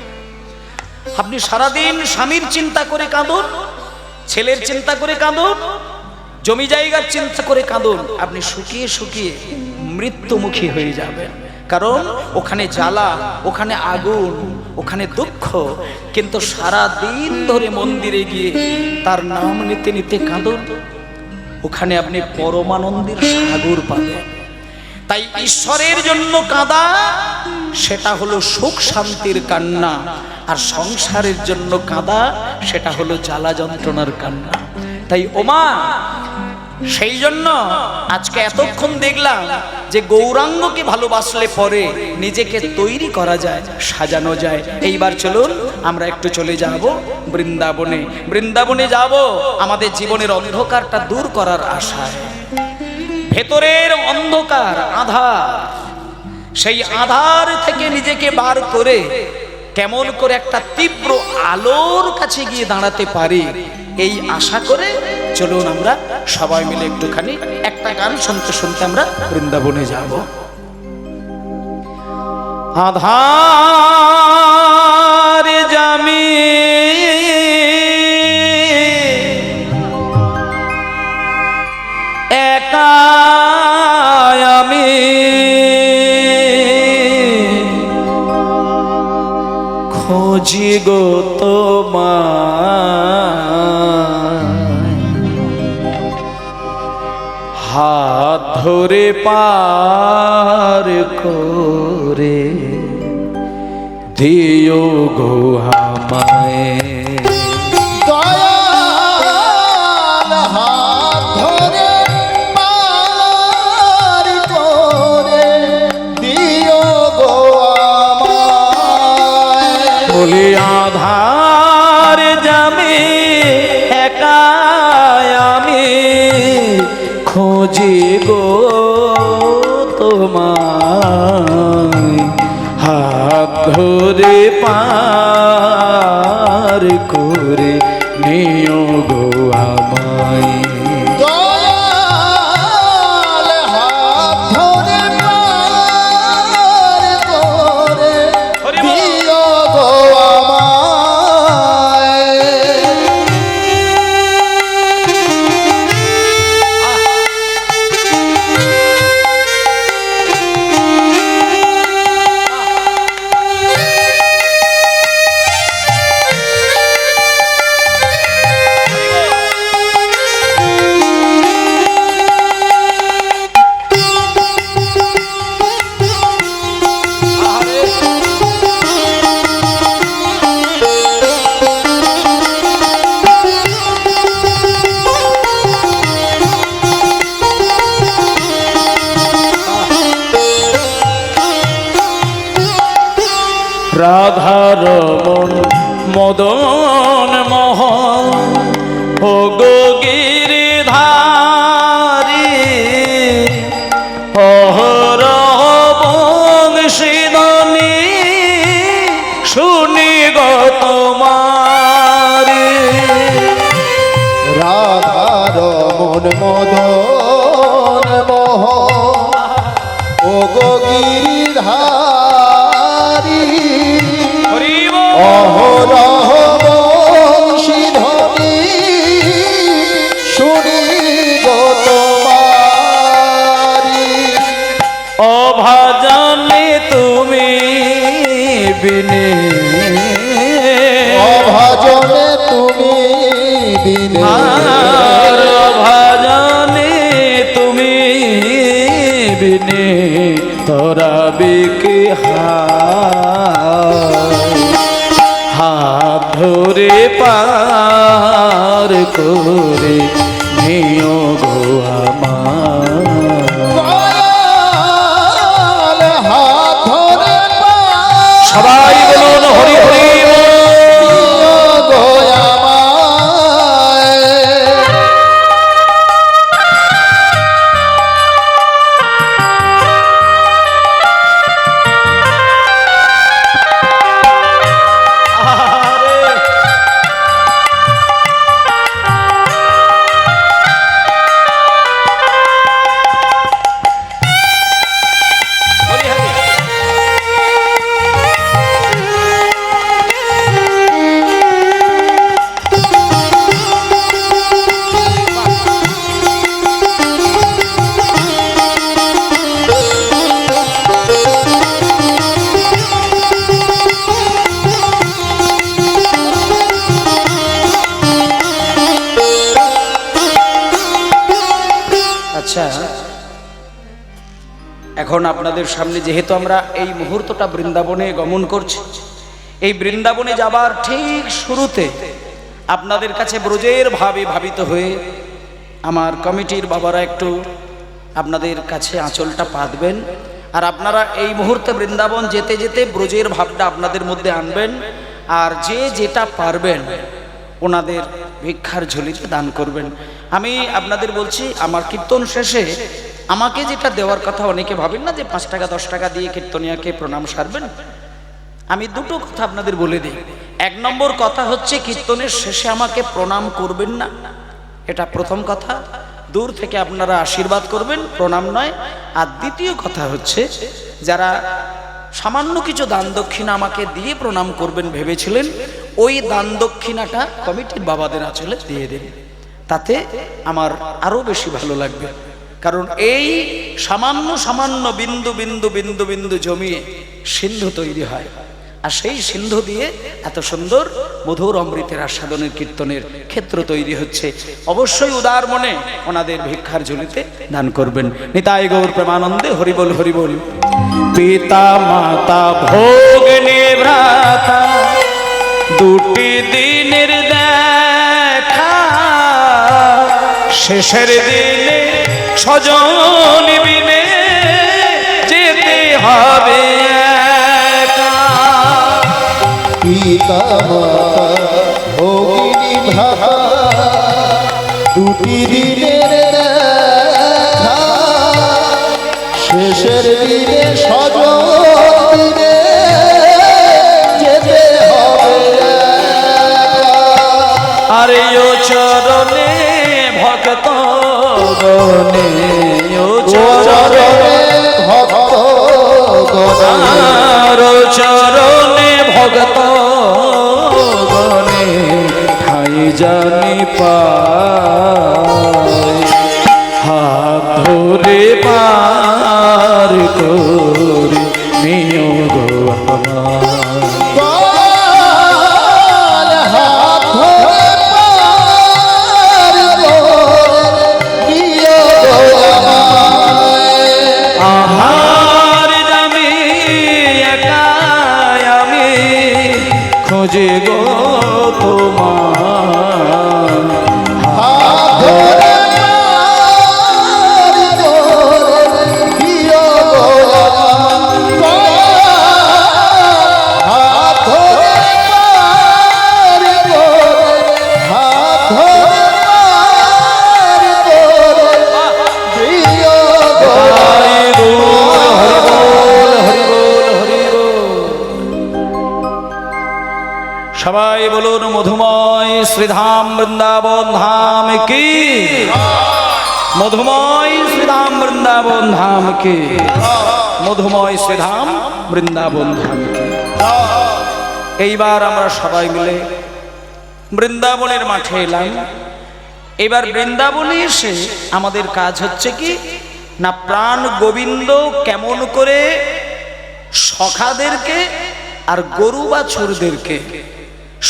আপনি সারাদিন স্বামীর চিন্তা করে কাঁদুন, ছেলের চিন্তা করে কাঁদুন, জমি জায়গার চিন্তা করে কাঁদুন, আপনি শুকিয়ে শুকিয়ে মৃত্যুমুখী হয়ে যাবেন। কারণ ওখানে জ্বালা, ওখানে আগুন, ওখানে দুঃখ। কিন্তু সারা দিন ধরে মন্দিরে গিয়ে তার নাম নিতে নিতে কাঁদুন, ওখানে আপনি পরমানন্দের সাগর পাবেন। তাই ঈশ্বরের জন্য কাঁদা সেটা হলো সুখ শান্তির কান্না, আর সংসারের জন্য কাঁদা সেটা হলো জ্বালা যন্ত্রণার কান্না। তাই ওমা, সেই জন্য আজকে এতক্ষণ দেখলাম যে গৌরাঙ্গকে ভালোবাসলে পরে নিজেকে তৈরি করা যায়, সাজানো যায়। এইবার চলুন আমরা একটু চলে যাব বৃন্দাবনে। বৃন্দাবনে যাব আমাদের জীবনের অন্ধকারটা দূর করার আশায়। ভেতরের অন্ধকার, আধার, সেই আধার থেকে নিজেকে বার করে কেমন করে একটা তীব্র আলোর কাছে গিয়ে দাঁড়াতে পারি, এই আশা করে চলুন আমরা সবাই মিলে একটুখানি একটা গান শুনতে শুনতে আমরা বৃন্দাবনে যাব। আধার জামি একা আমি খুঁজি গো তোমায়, হাত ধরে পার করে দিও গো আমায়। দয়াল হাত ধরে পার করে দিও গো আমায়। বলি আধার যাবে একা আমি খুঁজি গো তোমায়, হাত ধরে পার করে নিও গো আমায়। দয়াল হাত ধরে পার করে দিও গো আমায়। রাধারমণ মদন মোহন ও গো গিরিধারী, অহরহ বংশীধ্বনি শুনি গো তোমারি। রাধারমণ মদন মোহন ও গো গিরিধারী, অহরহ বংশীধ্বনি শুনি গো তোমারি। অভাজনে তুমি বিনে, অভাজনে তুমি বিনে, আর অভাজনে তুমি বিনে তরাবে কে হাত ধরে পার করে নিও গো আমায়। দয়াল হাত ধরে পার সবাই বলুন হরি হরি বল। গো আমায়। আচ্ছা, এখন আপনাদের সামনে যেহেতু আমরা এই মুহূর্তটা বৃন্দাবনে গমন করছি, এই বৃন্দাবনে যাবার ঠিক শুরুতে আপনাদের কাছে ব্রজের ভাবে ভাবিত হয়ে আমার কমিটির বাবারা একটু আপনাদের কাছে আঁচলটা পাতবেন, আর আপনারা এই মুহূর্তে বৃন্দাবন যেতে যেতে ব্রজের ভাবটা আপনাদের মধ্যে আনবেন, আর যে যেটা পারবেন ওনাদের ভিক্ষার ঝুলিতে দান করবেন। আমি আপনাদের বলছি, আমার কীর্তন শেষে আমাকে যেটা দেওয়ার কথা, অনেকে ভাবেন না যে 5 টাকা 10 টাকা দিয়ে কীর্তনিয়াকে প্রণাম সারবেন। আমি দুটো কথা আপনাদের বলে দিই। 1 নম্বর কথা হচ্ছে, কীর্তনের শেষে আমাকে প্রণাম করবেন না, এটা প্রথম কথা। দূর থেকে আপনারা আশীর্বাদ করবেন, প্রণাম নয়। আর দ্বিতীয় কথা হচ্ছে, যারা সামান্য কিছু দান দক্ষিণা আমাকে দিয়ে প্রণাম করবেন ভেবেছিলেন, ওই দান দক্ষিণাটা কমিটির বাবাদের আঁচলে দিয়ে দেন, তাতে আমার আরো বেশি ভালো লাগবে। কারণ এই সামান্য সামান্য বিন্দু বিন্দু বিন্দু বিন্দু জমিয়ে সিন্ধু তৈরি হয়, আর সেই সিন্ধু দিয়ে এত সুন্দর মধুর অমৃতের আস্বাদনের কীর্তনের ক্ষেত্র তৈরি হচ্ছে। অবশ্যই উদার মনে ওনাদের ভিক্ষার ঝুলিতে দান করবেন। নিতাই গৌর প্রেমানন্দে হরিবল হরিবল। পিতা মাতা ভোগ নিভ্রাতা, দুটি দিনের দেখা, শেষের দিনে স্বজন বিনে যেতে হবে একা। পিতা মাতা ভগিনী ভাতা, দুটি দিনের দেখা, শেষের দিনে স্বজন দিনে যেতে হবে একা। আরে ও চরণে ভক্ত গণে, ও চরণে ভক্ত আর ও চরণে ভক্ত গণে, ঠাই জানি পায়, হাত ধরে পার করে নিও গো আমার। হাত ধরে পার করে নিও আমায়। আহার আমি একাই আমি খুঁজে গো তোমার। হাত ধরে পার করে নিও আমায়। হাত ধরে পার করে, হাত ধরে পার করে নিও হরি বল, হরি বল, হরি বল, হরি বল। সবাই বলুন, মধুময় শ্রীধাম বৃন্দাবন ধাম কি, মধুময় শ্রীধাম বৃন্দাবন ধাম কি, মধুময় শ্রীধাম বৃন্দাবন ধাম কি। এইবার আমরা সবাই মিলে বৃন্দাবনের মাঠে এলাম। এবার বৃন্দাবনে এসে আমাদের কাজ হচ্ছে কি না, প্রাণ গোবিন্দ কেমন করে সখাদেরকে আর গরু বাছুরদেরকে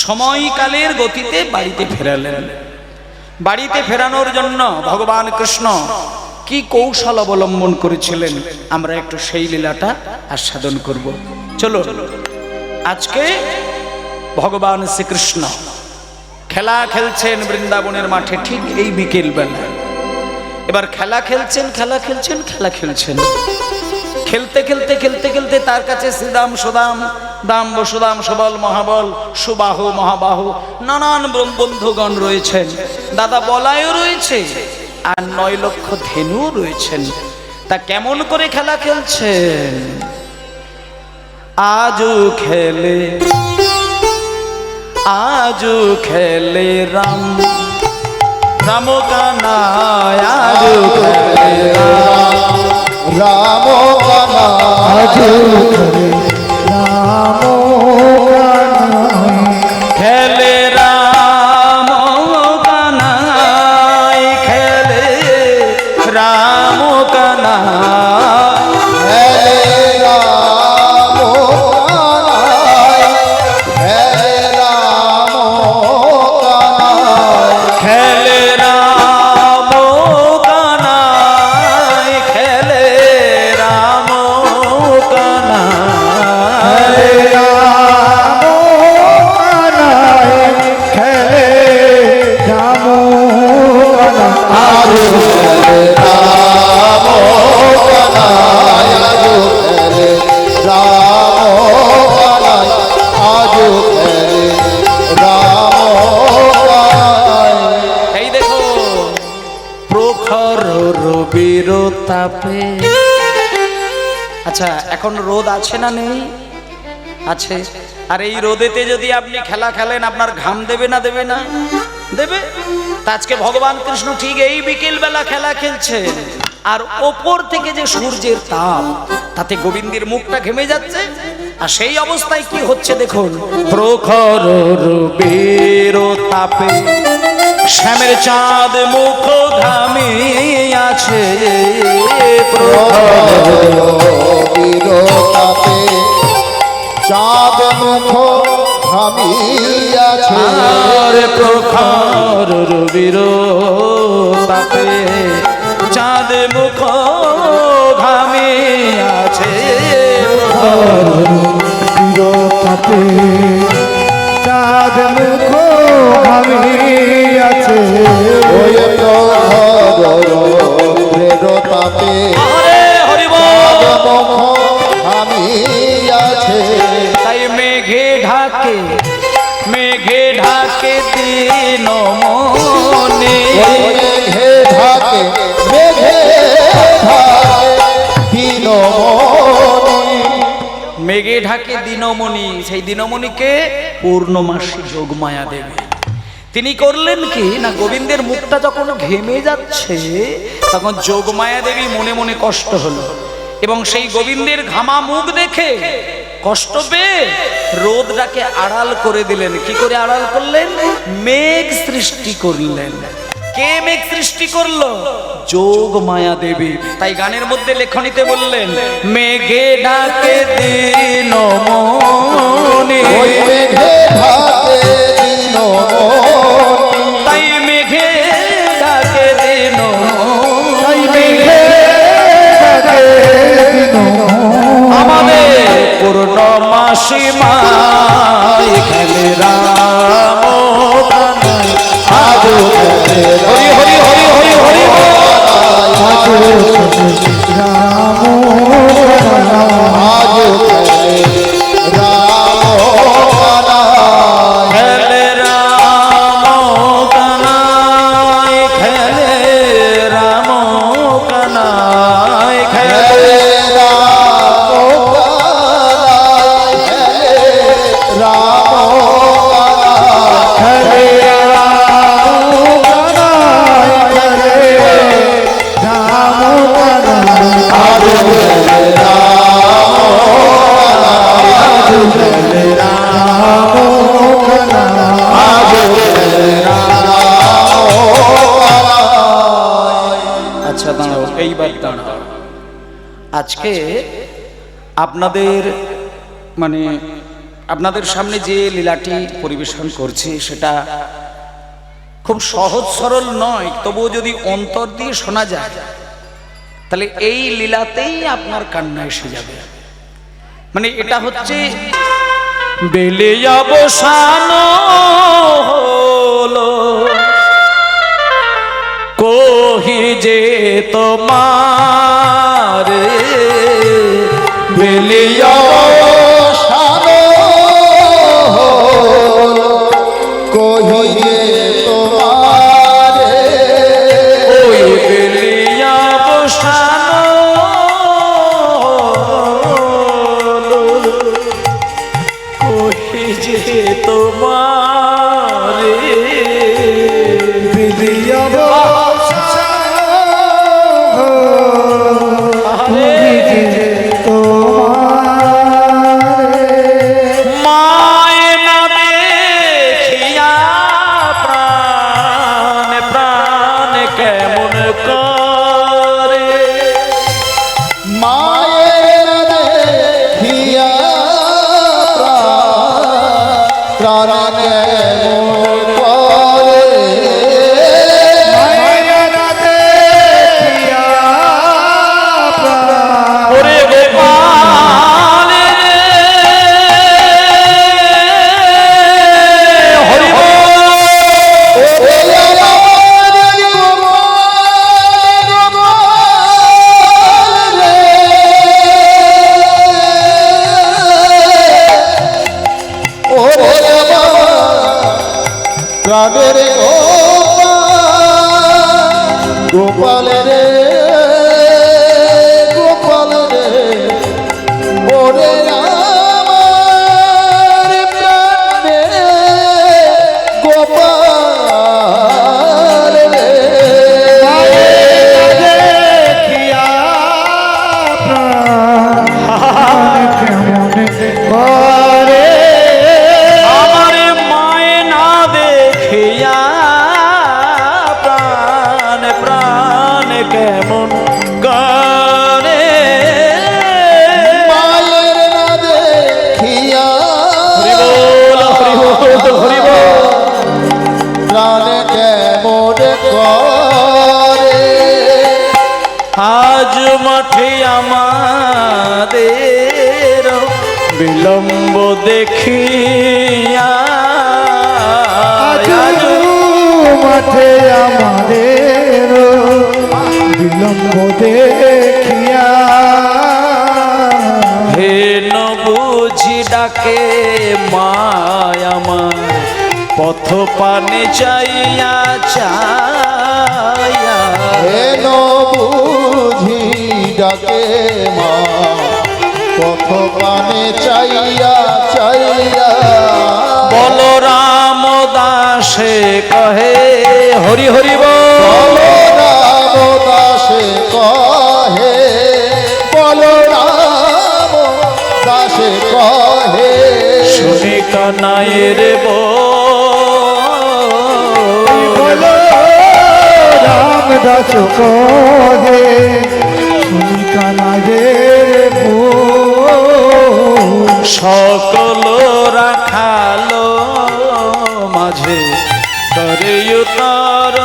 সময়কালের গতিতে বাড়িতে ফেরালেন। বাড়িতে ফেরানোর জন্য ভগবান কৃষ্ণ কি কৌশল অবলম্বন করেছিলেন, আমরা একটু সেই লীলাটা আস্বাদন করব। চলো, আজকে ভগবান শ্রীকৃষ্ণ খেলা খেলছেন বৃন্দাবনের মাঠে ঠিক এই বিকেল বেলা। এবার খেলা খেলছেন খেলা খেলছেন খেলা খেলছেন, খেলতে খেলতে খেলতে খেলতে তার কাছে শ্রীদাম সুদাম দাম বসুদাম সবল মহাবল সুবাহু মহাবাহু নানান বন্ধুগণ রয়েছেন, দাদা বলায়ও রয়েছে, আর 9 লক্ষ ধেনু রয়েছেন। তা কেমন করে খেলা খেলছেন? আজও খেলে আজও খেলে রাম রাম কানায়, আজও খেলে রাম কানা, খেলে রাম কানায়, খেলে রাম কানায়, হেলে রাম কানায়, হেলে রাম কানায়। খেলে রাম কানায়, খেলে রাম কানায়, তাপে। আচ্ছা, এখন রোদ আছে না নেই? আছে। আর এই রোদেতে যদি আপনি খেলা খেলেন, আপনার ঘাম দেবে না দেবে না? দেবে। তা আজকে ভগবান কৃষ্ণ ঠিক এই বিকেল বেলা খেলা খেলছে, আর ওপর থেকে যে সূর্যের তাপ, তাতে গোবিন্দের মুখটা ঘেমে যাচ্ছে। আর সেই অবস্থায় কি হচ্ছে দেখুন, প্রখর রূপের তাপে শ্যামের চাঁদ মুখ ঘামে আছে। বিরতাপে চাঁদ মুখ ঘামিয়াছে। প্রখর রবির তাপে চাঁদ মুখ ঘামে আছে। বিরতাপে চাঁদ মুখ ঘামিয়াছে। ওই প্রেরতাপে চাঁদ মুখ ঘামিয়াছে। তাই মেঘে ঢাকে দিন মনে। মেঘে ঢাকে দিনমণি। মেঘে ঢাকে দিনমণি। সেই দিনমণিকে পূর্ণমাসী যোগমায়া দেবে। তিনি করলেন কি না, গোবিন্দের মুখটা যখন ঘেমে যাচ্ছে, তখন যোগমায়া দেবী মনে মনে কষ্ট হলো, এবং সেই গোবিন্দের ঘামা মুখ দেখে কষ্ট পেয়ে রোদটাকে আড়াল করে দিলেন। কি করে আড়াল করলেন? মেঘ সৃষ্টি করলেন। কে মেঘ সৃষ্টি করলো? যোগমায়া দেবী। তাই গানের মধ্যে লেখনীতে বললেন, মেঘে ডাকে দিনমণি। ওই মেঘে ঢাকে দিনমণি। তাই মেঘে ডাকে দিনমণি। আমাদের পূর্ণমাসী মাই খেলে রাম কানাই। আজো খেলে হরি হরি হরি হরি হরি আজো খেলে রাম কানাই। খেলে রাম কানাই, খেলে রাম কানাই, খেলে আচ্ছা দাঁড়াও, এইবার দাঁড়াও। আজকে আপনাদের আপনাদের সামনে যে লীলাটি পরিবেশন করছি, সেটা খুব সহজ সরল নয়, তবুও যদি অন্তর দিয়ে শোনা যায়, তাহলে এই লীলাতেই আপনার কান্না এসে যাবে। এটা হচ্ছে বেলে অবসান হলো, কহি যে তোমার বেলে অবসান হলো, কহি যে তোমার। ওই বেলে অবসান হলো, কহি যে তোমার। মায় না দেখিয়া প্রাণ প্রাণ কেমন করে। মায়ের দেখিয়া প্রাণে ওরে গোপাল হরি প্রাণের গোপাল রে। দেখিয়া আজ মাঠে আমাদের বিলম্ব দেখিয়া হেন বুঝি ডাকে মায় আমার পথ পানে চাইয়া চাইয়া হেন বুঝি ডাকে মা পথ পানে চাইয়া চাইয়া বলরাম দাসে কহে হরি হরি বল বলরাম দাসে কহে বলরাম দাসে কহে শুনি কানাইয়ের বল রামদাস কহে শুনি কানাইয়ের সকল রাখালো মাঝে করে উতার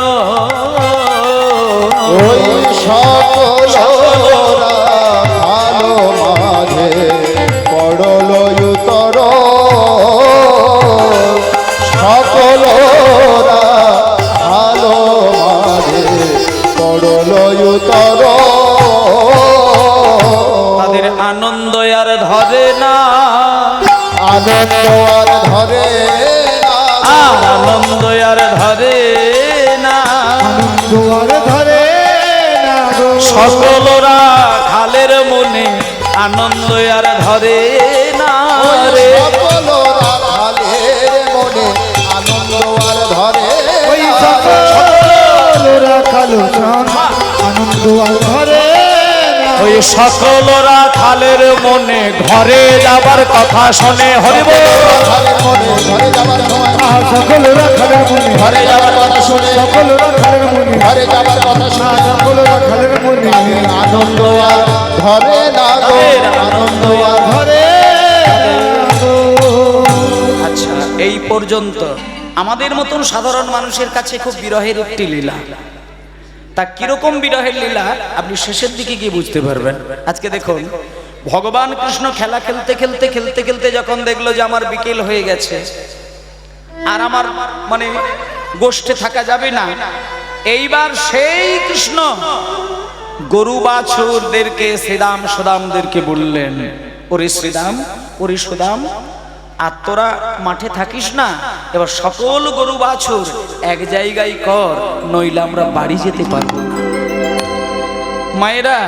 ওই সকল ভালো মাঝে পড়ল উতর সকল ভালো মাঝে পড়ল উতর তাদের আনন্দ আর ধরে না আনন্দ আর ধরে আর আনন্দ আর ধরে না দুয়ার ধরে না গো সকলরা খালের মনে আনন্দ আর ধরে না রে সকল রাখালের মনে আনন্দ আর ধরে ওই সকল রাখালো প্রাণ আনন্দ আর ধরে না ওই সকলরা খালের মনে ঘরে যাবার কথা শোনে হরিব রাখালের মনে ঘরে যাবার সময় সকল রাখালের মনে ঘরে যাবার কথা শুনে সকল রাখালের মনে ঘরে যাবার কথা শুনে সকল রাখালের মনে আনন্দ আর ধরে না গো আনন্দ আর ধরে না গো। আচ্ছা এই পর্যন্ত আমাদের মতন সাধারণ মানুষের কাছে খুব বিরহের একটি লীলা তা কিরকম বিরহের লীলা আপনি শেষের দিকে গিয়ে বুঝতে পারবেন আজকে দেখুন ভগবান কৃষ্ণ খেলা খেলতে খেলতে খেলতে খেলতে যখন দেখলো যে আমার বিকেল হয়ে গেছে আর আমার মানে গোষ্ঠে থাকা যাবে না এইবার সেই কৃষ্ণ গরু বাছুরদেরকে শ্রীরাম সুদামদেরকে বললেন ওরে শ্রীরাম ওরে সুদাম আর তোরা মাঠে থাকিস না এবার সকল গরু বাছুর এক জায়গায় কর নইলে আমরা বাড়ি যেতে পারবো না মায়েরা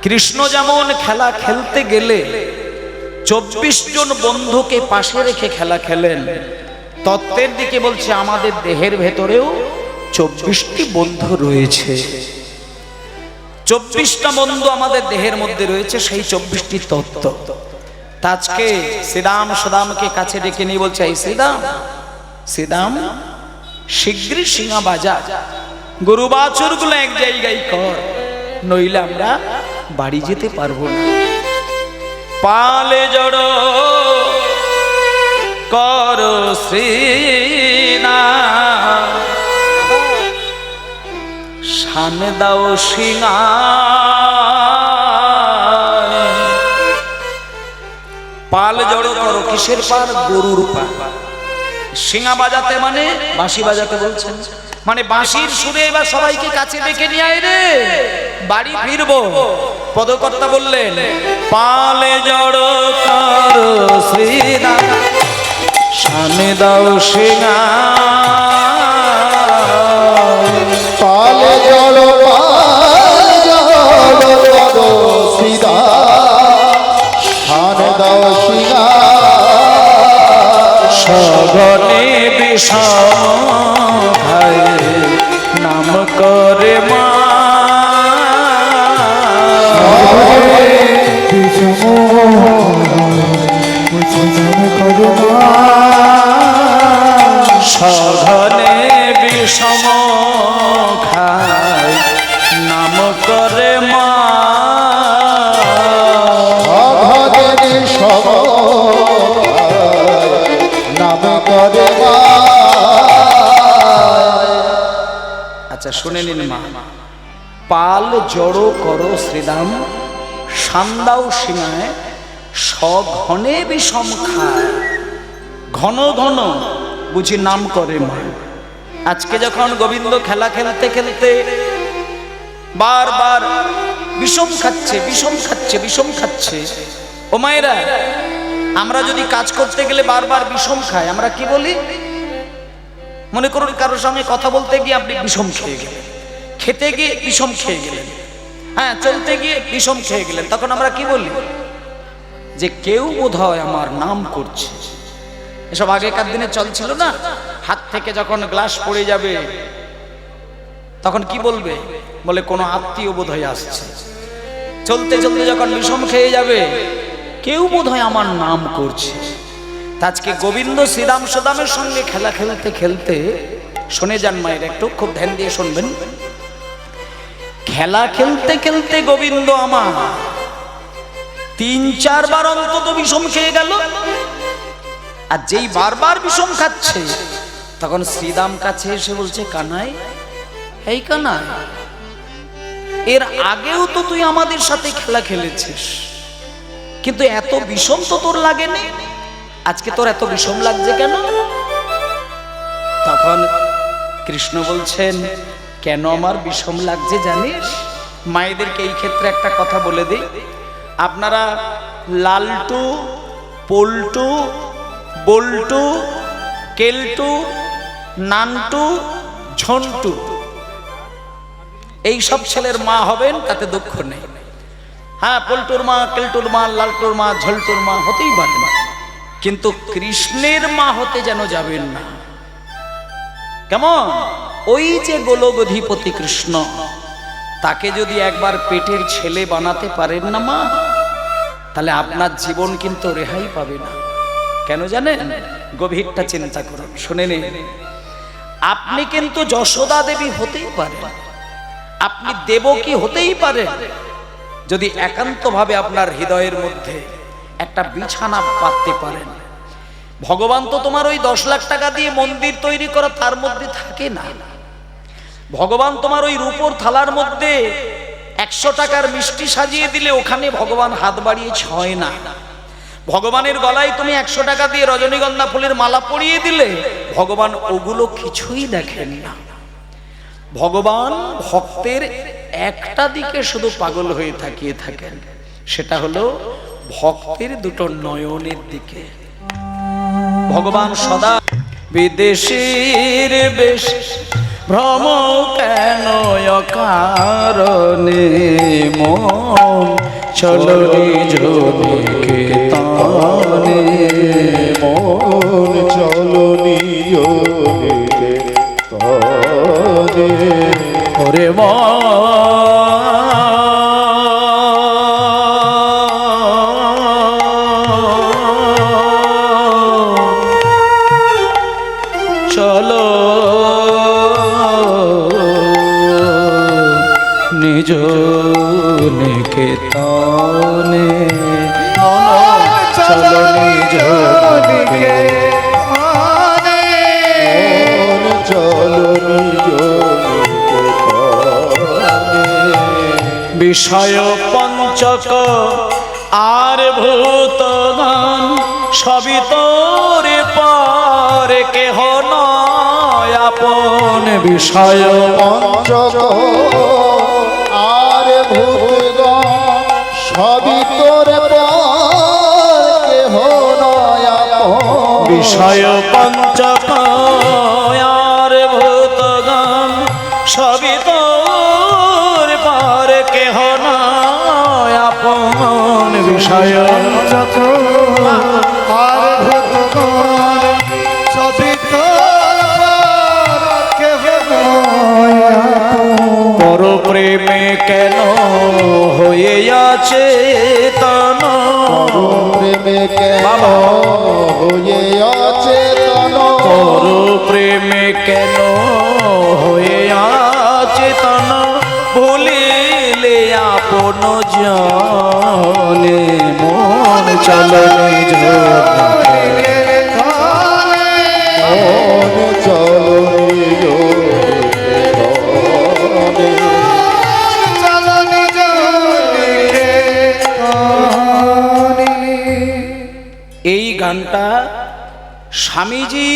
কৃষ্ণ যেমন খেলা খেলতে গেলে 24 জন বন্ধুকে পাশে রেখে খেলা খেলেন তত্ত্বের দিকে বলছে আমাদের দেহের ভেতরেও 24টি বন্ধু রয়েছে 24টা বন্ধু আমাদের দেহের মধ্যে রয়েছে সেই 24টি তত্ত্ব আজকে শ্রীরাম সুদামকে কাছে ডেকে নিয়ে বলছে এই শ্রীরাম শ্রীরাম শীঘ্রই সিংহা বাজা গরু বাছুর গুলো এক জায়গায় কর নইলে আমরা বাড়ি যেতে পারবো না পালে জড় কর শ্রীনা শান দাও সিংহা পাল জড়ো করো কিসের পাল গরুর পাল সিংহা বাজাতে মানে বাঁশি বাজাতে বলছেন মানে বাঁশির সুরে এবার সবাইকে কাছে ডেকে নিয়ে আয় রে বাড়ি ফিরবো পদকর্তা বললেন পালে জড়ো করো শ্রীরাম শানে দাও সিংহা পালে জল সীতা শান দাও সিংহা সগনে বিষম খায় নাম করে মা সঘনে বিষম খায় নাম করে মা অভজনে সব নাম করে মা। আচ্ছা শুনে নিন মা পাল জড়ো করো শ্রীরাম সান্দাও সিংহায় সঘনে বিষম খায়, ঘন ঘন বুঝি নাম করে মা। আজকে যখন গোবিন্দ খেলা খেলতে খেলতে বারবার বিষম খাচ্ছে, বিষম খাচ্ছে, বিষম খাচ্ছে। ও মায়েরা, আমরা যদি কাজ করতে গেলে বারবার বিষম খাই, আমরা কি বলি? মনে করুন কারোর সঙ্গে কথা বলতে গিয়ে আপনি বিষম খেয়ে গেলেন, খেতে গিয়ে বিষম খেয়ে গেলেন, হ্যাঁ চলতে গিয়ে বিষম খেয়ে গেলেন, তখন আমরা কি বলি? যে কেউ বোধহয় আমার নাম করছে। এসব আগেকার দিনে চলছিল না? হাত থেকে যখন গ্লাস পড়ে যাবে তখন কি বলবে? বলে কোনো আত্মীয় বোধহয় আসছে। চলতে চলতে যখন বিষম খেয়ে যাবে, কেউ বোধহয় আমার নাম করছে। আজকে গোবিন্দ শ্রীরাম সদামের সঙ্গে খেলা খেলতে খেলতে, শুনে যান মায়ের, একটু খুব ধ্যান দিয়ে শুনবেন। খেলা খেলতে খেলতে গোবিন্দ আমার 3-4 বার অন্তত বিষম খেয়ে গেল। আর যেই বারবার বিষম খাচ্ছে, তখন শ্রীরাম কাছে এসে বলছে, কানাই, এই কানাই, এর আগেও তো তুই আমাদের সাথে খেলা খেলেছিস, কিন্তু এত বিষম তো তোর লাগেনি, আজকে তোর এত বিষম লাগছে কেন? তখন কৃষ্ণ বলছেন, কেন আমার বিষম লাগছে জানিস? মায়েদেরকে এই ক্ষেত্রে একটা কথা বলে দিই, আপনারা লালটু, পল্টু, বল্টু, কেলটু, নান্টু, ঝন্টু, এই সব ছেলের মা হবেন, তাতে দুঃখ নেই। হ্যাঁ, পল্টুর মা, কেলটুর মা, লালটুর মা, ঝল্টুর মা হতেই পারেন, কিন্তু কৃষ্ণের মা হতে যেন যাবেন না। কেমন? ওই যে গোলগধিপতি কৃষ্ণ, তাকে যদি একবার পেটের ছেলে বানাতে পারেন না মা, তাহলে আপনার জীবন কিন্তু রেহাই পাবে না। কেন জানেন? গভীরটা চিন্তা করুন, শুনে নিন। আপনি কিন্তু যশোদা দেবী হতেই পারেন, আপনি দেবকী হতেই পারেন, যদি একান্তভাবে আপনার হৃদয়ের মধ্যে একটা বিছানা পাততে পারেন। ভগবান তো তোমার ওই 10 লাখ টাকা দিয়ে মন্দির তৈরি করা তার মধ্যে থাকে না। ভগবান তোমার ওই রূপোর থালার মধ্যে 100 টাকার মিষ্টি সাজিয়ে দিলে ওখানে ভগবান হাত বাড়িয়ে ছয় না। ভগবানের গলায় তুমি 100 টাকা দিয়ে রজনীগন্ধা ফুলের মালা পরিয়ে দিলে ভগবান ওগুলো কিছুই দেখেন না। ভগবান ভক্তের একটা দিকে শুধু পাগল হয়ে তাকিয়ে থাকেন, সেটা হলো ভক্তের দুটো নয়নের দিকে। ভগবান সদা বিদেশীর বেশ ভ্রম কেন কারণে মন চলো নিজ নিকেতনে, মন চলো নিজ নিকেতনে। ওরে চলো নিজ নিকেতনে, চলো নিজ নিকেতনে, চলো নিজ নিকেতনে। বিষয় পঞ্চক আর ভূতগণ সবই তোরে পরে, কেহ নয় আপন। বিষয় পঞ্চক আর ভূতগণ সবই তোর কেহ নয় আপন। বিষয় পঞ্চক আর ভূতগণ সবই তোর পরে, কেহ নয় আপন। বিষয় আর ভগবান সবই তোর, কেহ নয় আপন। পর প্রেমে কেন হয়ে আছে তন, প্রেমে কেন হয়ে আছে তন। পর প্রেমে কেন হয়ে আছে তন, ভুলিলে আপন জনে মন চলো নিজ মন চলো নিজ নিকেতনে। চলো নিজ নিকেতনে। স্বামীজি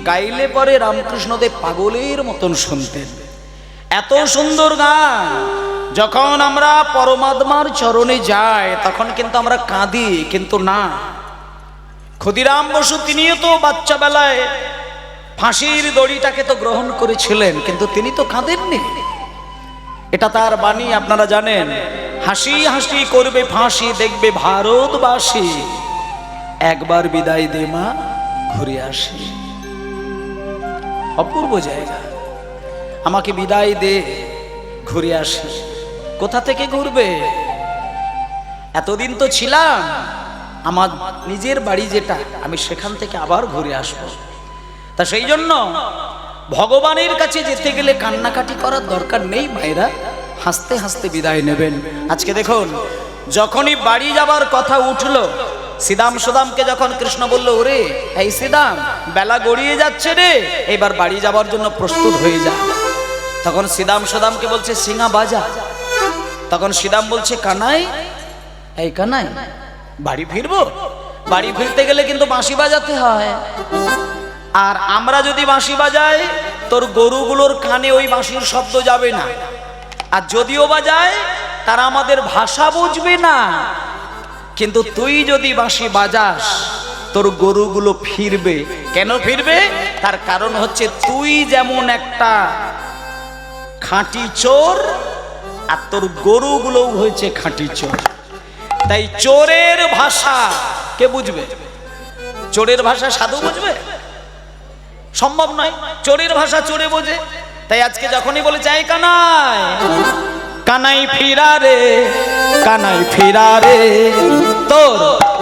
গাইলে পরে রামকৃষ্ণদেব পাগলের মতন শুনতেন। এত সুন্দর গান, যখন আমরা পরমাত্মার চরণে যাই তখন কিন্তু আমরা কাঁদি, কিন্তু না, ক্ষুদিরাম বসু তিনিও তো বাচ্চা বেলায় ফাঁসির দড়িটাকে তো গ্রহণ করেছিলেন, কিন্তু তিনি তো কাঁদেননি। এটা তার বাণী, আপনারা জানেন, হাসি হাসি করবে ফাঁসি দেখবে ভারতবাসী, একবার বিদায় দে মা ঘুরে আসি। অপূর্ব জায়গা, আমাকে বিদায় দে ঘুরে আসি। কোথা থেকে ঘুরবে? এতদিন তো ছিলাম আমার নিজের বাড়ি যেটা, আমি সেখান থেকে আবার ঘুরে আসবো। তা সেই জন্য ভগবানের কাছে যেতে গেলে কান্নাকাটি করার দরকার নেই মায়েরা, হাসতে হাসতে বিদায় নেবেন। আজকে দেখুন, যখনই বাড়ি যাবার কথা উঠলো, শ্রীদাম সুদামকে যখন কৃষ্ণ বলল, ওরে এই শ্রীদাম, বেলা গড়িয়ে যাচ্ছে রে, এবার বাড়ি যাবার জন্য প্রস্তুত হয়ে যা। তখন শ্রীদাম সুদামকে বলছে সিঙা বাজা। তখন শ্রীদাম বলছে, কানাই এই কানাই, বাড়ি ফিরবো? বাড়ি ফিরতে গেলে কিন্তু বাঁশি বাজাতে হয়, আর আমরা যদি বাঁশি বাজাই তোর গরুগুলোর কানে ওই বাঁশির শব্দ যাবে না, আর যদিও বাজায় তারা আমাদের ভাষা বুঝবে না। কিন্তু তুই যদি বাঁশি বাজাস তোর গরুগুলো ফিরবে। কেন ফিরবে? তার কারণ হচ্ছে তুই যেমন একটা খাঁটি চোর, আর তোর গরুগুলোও হয়েছে খাঁটি চোর। তাই চোরের ভাষা কে বুঝবে? চোরের ভাষা সাধু বুঝবে? সম্ভব নয়। চোরের ভাষা চোরে বোঝে। তাই আজকে যখনই বলে চাই কানাই, কানাই ফিরা রে, কানাই ফিরা রে, তোর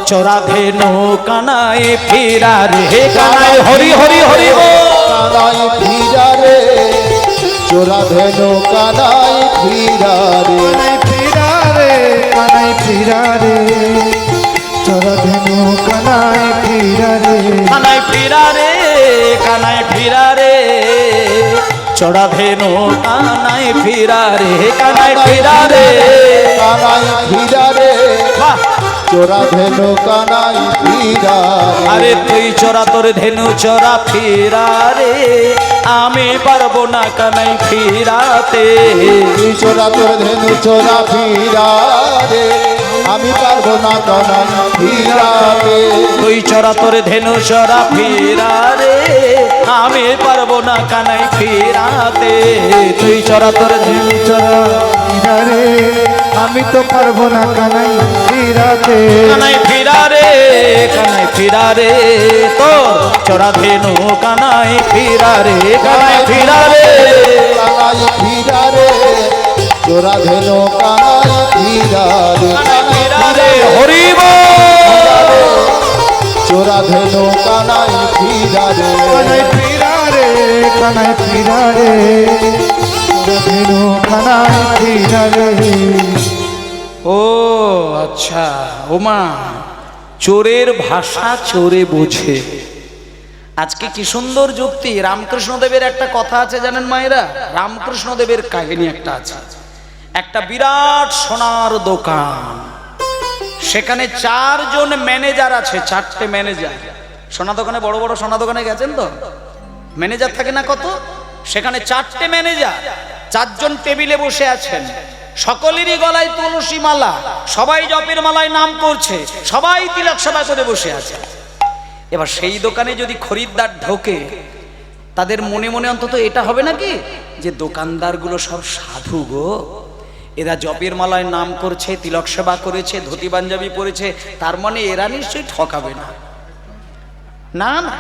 চোরা ধেনু কানাই ফিরা রে, কানাই হরি হরি হরি বল। কানাই ফিরা রে, চোরা ধেনু কানাই ফিরা রে, কানাই ফিরা রে, চোরা ধেনু কানাই ফিরা রে, কানাই ফিরা রে, কানাই ফিরা রে, চোরা ধেনু কানাই ফিরা রে, কানাই ফিরা রে, কানাই ফিরা রে, বাহ! চোরা ধেনু কানাই ফিরা রে। আরে তুই চোরা তোর ধেনু চোরা ফিরা রে, আমি পারবো না কানাই ফিরাতে। তুই চোরা তোর ধেনু চোরা ফিরা রে, আমি পারবো না কানাই ফিরাতে। তুই চোরা তোর ধেনু চোরা ফিরা রে, আমি পারবো না কানাই ফিরাতে। তুই চোরা তোর ধেনু চোরা ফিরা রে, আমি তো পারবো না কানাই ফিরাতে। কানাই ফিরা রে, কানাই ফিরা রে, তো চোরা ধেনু কানাই ফিরা রে, কানাই ফিরা রে, কানাই ফিরা রে, চোরা ধেনু কানাই ফিরা রে, কানাই ফিরা রে, হরি বল। চোরা ধেনু কানাই ফিরা রে। কানাই ফিরা রে, কানাই ফিরা রে, চোরা ধেনু কানাই ফিরা রে। ও আচ্ছা, ওমা, চোরের ভাষা চোরে বোঝে। আজকে কি সুন্দর যুক্তি। রামকৃষ্ণদেবের একটা কথা আছে জানেন মায়েরা? রামকৃষ্ণদেবের কাহিনী একটা আছে। একটা বিরাট সোনার দোকান, সেখানে 4 জন ম্যানেজার আছে, 4টে ম্যানেজার। সোনা দোকানে, বড় বড় সোনা দোকানে গেছেন তো, ম্যানেজার থাকে না কত? সেখানে 4টে ম্যানেজার, 4 জন টেবিলে বসে আছেন। সকলেরই গলায় তুলসী মালা, সবাই জপের মালায় নাম করছে, সবাই তিলক সভা করে বসে আছে। এবার সেই দোকানে যদি খরিদ্দার ঢোকে, তাদের মনে মনে অন্তত এটা হবে নাকি যে দোকানদারগুলো সব সাধু গো, এরা জপের মালায় নাম করছে, তিলক সেবা করেছে, ধুতি পাঞ্জাবি পরেছে, তার মানে এরা নিশ্চয়ই ঠকাবে না। না না,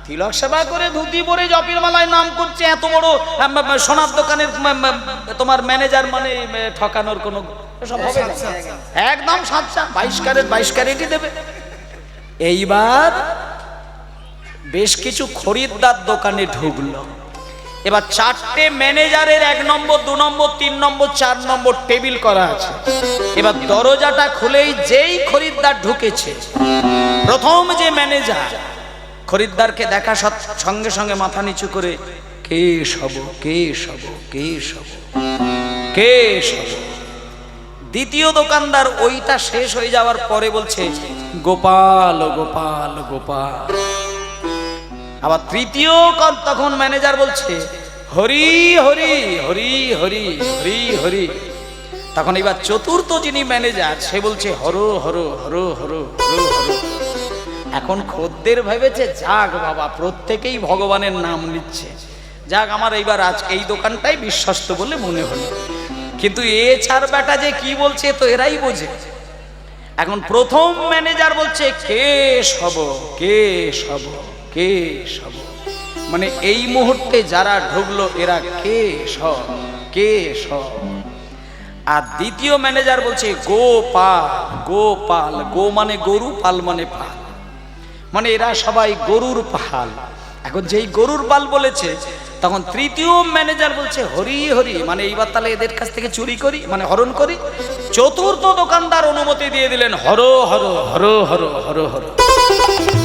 তিলক সেবা করে ধুতি পরে জপের মালায় নাম করছে এত বড় সোনার দোকানের তোমার ম্যানেজার, মানে ঠকানোর কোনো সব হবে না। একদম সাতটা 22 ক্যারেটই দেবে। এইবার বেশ কিছু খরিদ্দার দোকানে ঢুকলো। এবার 4টে ম্যানেজারের 1 নম্বর, 2 নম্বর, 3 নম্বর, 4 নম্বর টেবিল করা আছে। এবার দরজাটা খুলেই যেই খরিদ্দার ঢুকেছে, প্রথম যে ম্যানেজার খরিদ্দারকে দেখা সঙ্গে সঙ্গে মাথা নিচু করে, কে সব, কে সব, কে সব, কে সব। দ্বিতীয় দোকানদার ওইটা শেষ হয়ে যাওয়ার পরে বলছে, গোপাল গোপাল গোপাল। আবার তৃতীয় তখন ম্যানেজার বলছে হরি হরি হরি হরি হরি হরি। তখন এবার চতুর্থ যিনি ম্যানেজার সে বলছে হর হর হর হর হর হর। এখন খদ্দের ভেবেছে যাক বাবা প্রত্যেকেই ভগবানের নাম নিচ্ছে, যাক আমার এইবার আজ এই দোকানটাই বিশ্বস্ত বলে মনে হলো। কিন্তু এ ছাড় বেটা যে কি বলছে তো এরাই বোঝে। এখন প্রথম ম্যানেজার বলছে কে সব কে সব কে সব, মানে এই মুহূর্তে যারা ঢুকলো এরা কে সব কে সব। আর দ্বিতীয় ম্যানেজার বলছে গোপাল গোপাল, গো মানে গরু, পাল মানে পাল, মানে এরা সবাই গরুর পাল। এখন যেই গরুর পাল বলেছে তখন তৃতীয় ম্যানেজার বলছে হরি হরি, মানে এইবার তাহলে এদের কাছ থেকে চুরি করি মানে হরণ করি। চতুর্থ দোকানদার অনুমতি দিয়ে দিলেন হর হর হর হর হর হর,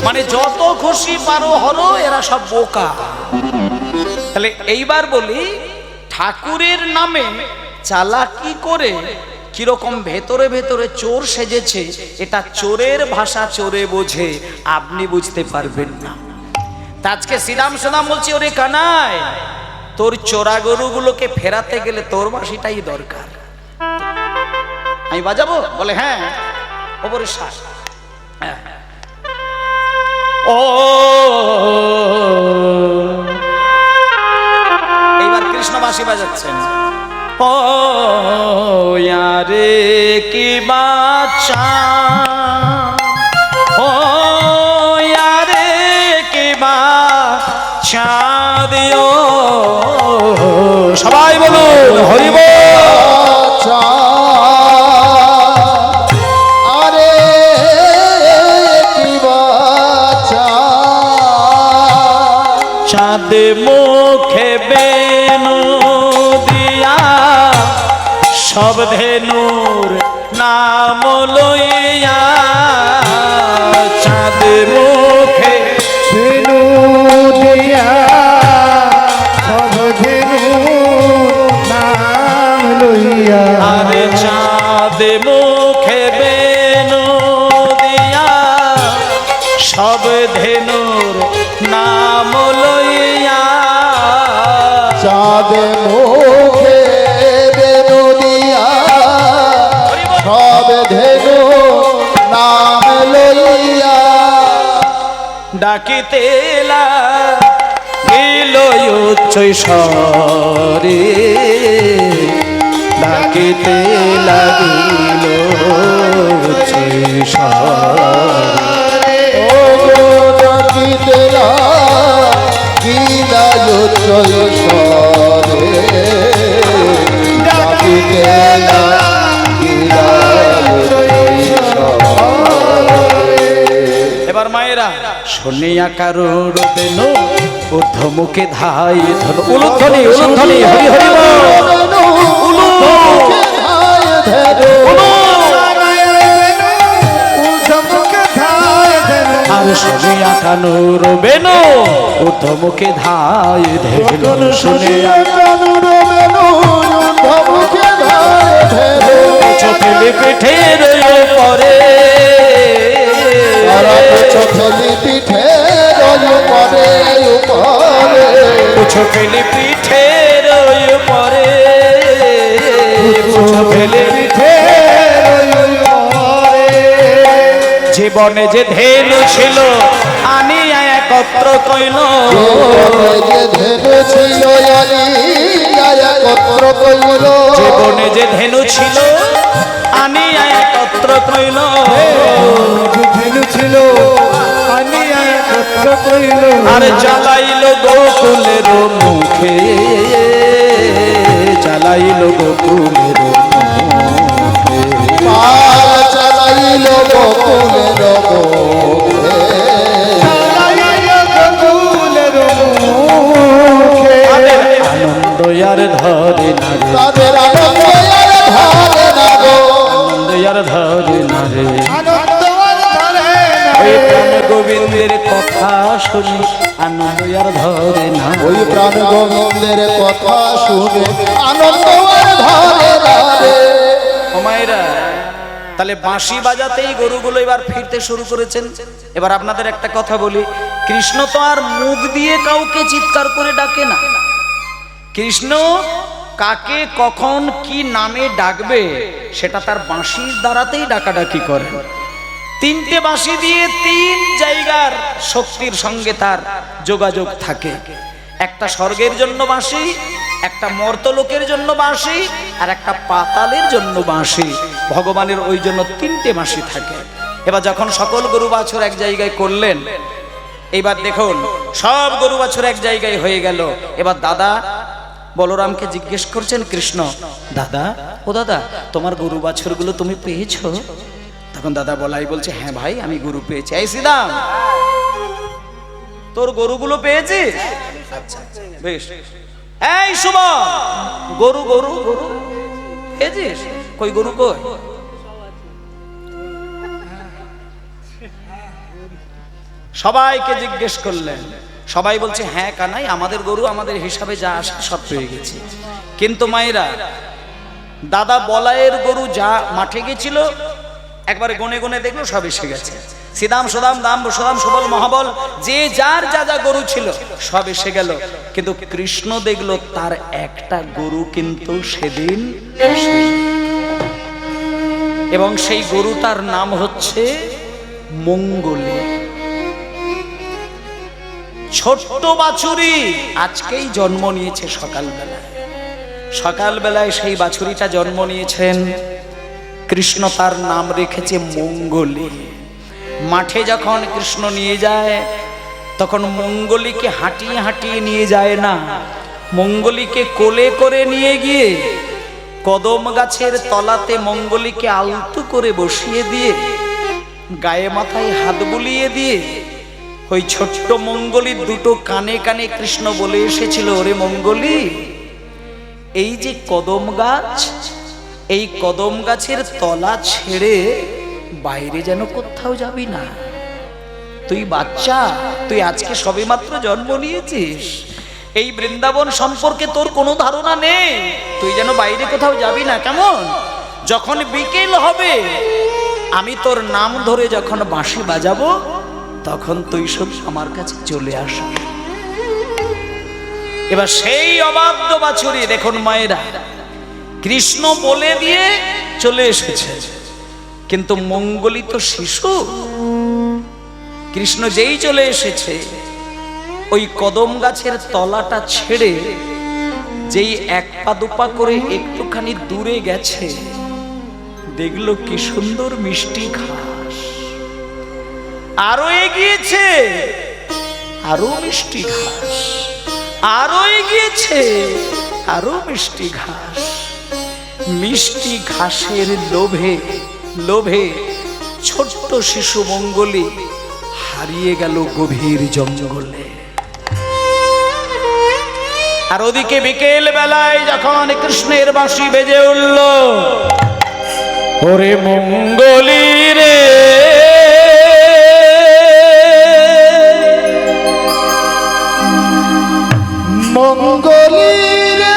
মানে যত খুশি পারো হরো, এরা সব বোকা। তাহলে এইবার বলি ঠাকুরের নামে চালাকি করে কিরকম ভেতরে ভেতরে চোর সেজেছে, এটা চোরের ভাষা চোরে বোঝে, আপনি বুঝতে পারবেন না। আজকে শ্রীরাম সুদাম বলছি ওরে কানাই, তোর চোরা গরুগুলোকে ফেরাতে গেলে তোর বাঁশিটাই দরকার। আমি বাজাবো? বলে হ্যাঁ। ওপরে শ্বাস। ও এইবার কৃষ্ণ বাঁশি বাজাচ্ছেন। ও यारे की बाचा, ও यारे की बाचा दियो, সবাই বলুন হরি বল। আরে কি বাছা, চাঁদ মুখে বেনু দিয়া সব ধেনুর নাম লইয়া, চাঁদ মুখে বেনু দিয়া সব ধেনু নাম লইয়া, আরে চাঁদ মুখে বেনু দিয়া সব ধেনুর নাম লইয়া, চাঁদ মুখে বেনু দিয়া সব ধেনু নাম লইয়া, ডাকিতে লাগিল উচ্চৈ স্বরে, ডাকিতে লাগিল উচ্চৈ স্বরে, ও গো ডাকিতে লাগিল উচ্চৈ স্বরে, ডাকিতে লাগিল উচ্চৈ স্বরে। এবার মায়েরা শুনিয়া কারোর বেন ঊর্ধ্বমুখে ধাই ধন, উলুধ্বনি উলুধ্বনি হরি হরি বল। আর শুনিয়া কানুর বেন ঊর্ধ্বমুখে ধাই ধেন, শুনিয়া চোখেলি পিঠের পরে, চোখেলি পিঠের উপরে উপরে, চোখেলি পিঠের পরে, চোখেলি জীবনে যে ধেনু ছিল আনিয়া একত্র কইল, যে ধেনু ছিল একত্র কইল, জীবনে যে ধেনু ছিল আনিয়া একত্র কইল, ধেনু ছিল আনিয়া একত্র কইল, আর জ্বালাইল গোকুলের মুখে, জ্বালাইল গোকুলের মুখে, পার চালাইল গোকুলের মুখে, গোকুলের মুখে, আনন্দ আর ধরে না রে, তাদের আনন্দ আর ধরে না গো, আনন্দ আর ধরে না রে, আনন্দ আর ধরে না, ওই প্রাণ গোবিন্দের কথা শুনি আনন্দ আর ধরে না, ওই প্রাণ গোবিন্দের কথা শুনে আনন্দ আর ধরে না রে। ও মায়েরা তাহলে বাঁশি বাজাতেই গরুগুলো এবার ফিরতে শুরু করেছেন। এবার আপনাদের একটা কথা বলি, কৃষ্ণ তো আর মুখ দিয়ে কাউকে চিৎকার করে ডাকে না। কৃষ্ণ কাকে কখন কি নামে ডাকবে সেটা তার বাঁশির দ্বারাতেই ডাকাডাকি করে। তিনটে বাঁশি দিয়ে তিন জায়গার শক্তির সঙ্গে তার যোগাযোগ থাকে। একটা স্বর্গের জন্য বাঁশি, একটা মর্তলোকের জন্য বাঁশি, আর একটা পাতালের জন্য বাঁশি। ভগবানের ওই জন্য তিনটে বাঁশি থাকে। এবার যখন সকল গরু বাছুর এক জায়গায় করলেন, এবার দেখুন সব গরু বাছুর এক জায়গায় হয়ে গেল। এবার দাদা বলরামকে জিজ্ঞেস করছেন কৃষ্ণ, দাদা ও দাদা তোমার গরু বাছুরগুলো তুমি পেয়েছো? তখন দাদা বলাই বলছে, হ্যাঁ ভাই আমি গরু পেয়েছি। এই শ্রীরাম, তোর গরুগুলো পেয়েছিস? আচ্ছা বেশ। এই শুভ, গরু গরু গরু পেয়েছিস? কই গরু কই? সবাইকে জিজ্ঞেস করলেন, সবাই বলছে হ্যাঁ কানাই আমাদের গরু আমাদের হিসাবে যা আসে সব পেয়ে গেছি। কিন্তু মায়েরা, দাদা বলাইয়ের গরু যা মাঠে গেছিল একবারে গনে গনে দেখলো সব এসে গেছে। সিদাম সুদাম দাম সুদাম সুবল মহাবল যে যার যা যা গরু ছিল সব এসে গেল। কিন্তু কৃষ্ণ দেখলো তার একটা গরু কিন্তু সেদিন এবং সেই গরুটার নাম হচ্ছে মঙ্গলী। ছোট্ট বাছুরি আজকেই জন্ম নিয়েছে সকালবেলায়। সকালবেলায় সেই বাছুরিটা জন্ম নিয়েছেন, কৃষ্ণ তার নাম রেখেছে মঙ্গলী। মাঠে যখন কৃষ্ণ নিয়ে যায় তখন মঙ্গলীকে হাঁটিয়ে হাঁটিয়ে নিয়ে যায় না, মঙ্গলীকে কোলে করে নিয়ে গিয়ে কদম গাছের তলাতে মঙ্গলীকে আলতু করে বসিয়ে দিয়ে গায়ে মাথায় হাত বুলিয়ে দিয়ে ওই ছোট্ট মঙ্গলীর দুটো কানে কানে কৃষ্ণ বলে এসেছিল, ওরে মঙ্গলী, এই যে কদম গাছ, এই কদম গাছের তলা ছেড়ে বাইরে যেন কোথাও যাবি না। তুই বাচ্চা, তুই আজকে সবেমাত্র জন্ম নিয়েছিস, এই বৃন্দাবন সম্পর্কে তোর কোনো ধারণা নেই, তুই যেন বাইরে কোথাও যাবি না, কেমন? যখন বিকেল হবে আমি তোর নাম ধরে যখন বাঁশি বাজাবো তখন তুই সব আমার কাছে চলে আসবি। এবার সেই অবাধ্য বাছুরি দেখুন মায়েরা, কৃষ্ণ বলে দিয়ে চলে এসেছে, কিন্তু মঙ্গলী তো শিশু। কৃষ্ণ যেই চলে এসেছে ওই কদম গাছের তলাটা ছেড়ে যেই এক পা দুপা করে একটুখানি দূরে গেছে, দেখলো কি সুন্দর মিষ্টি ঘাস। আরো এগিয়েছে, আরো মিষ্টি ঘাস, আরো এগিয়েছে, আরো মিষ্টি ঘাস। মিষ্টি ঘাসের লোভে লোভে ছোট্ট শিশু মঙ্গলী হারিয়ে গেল গভীর জঙ্গলে। আর ওদিকে বিকেল বেলায় যখন কৃষ্ণের বাঁশি বেজে উঠল, ওরে মঙ্গলী রে, মঙ্গলী রে,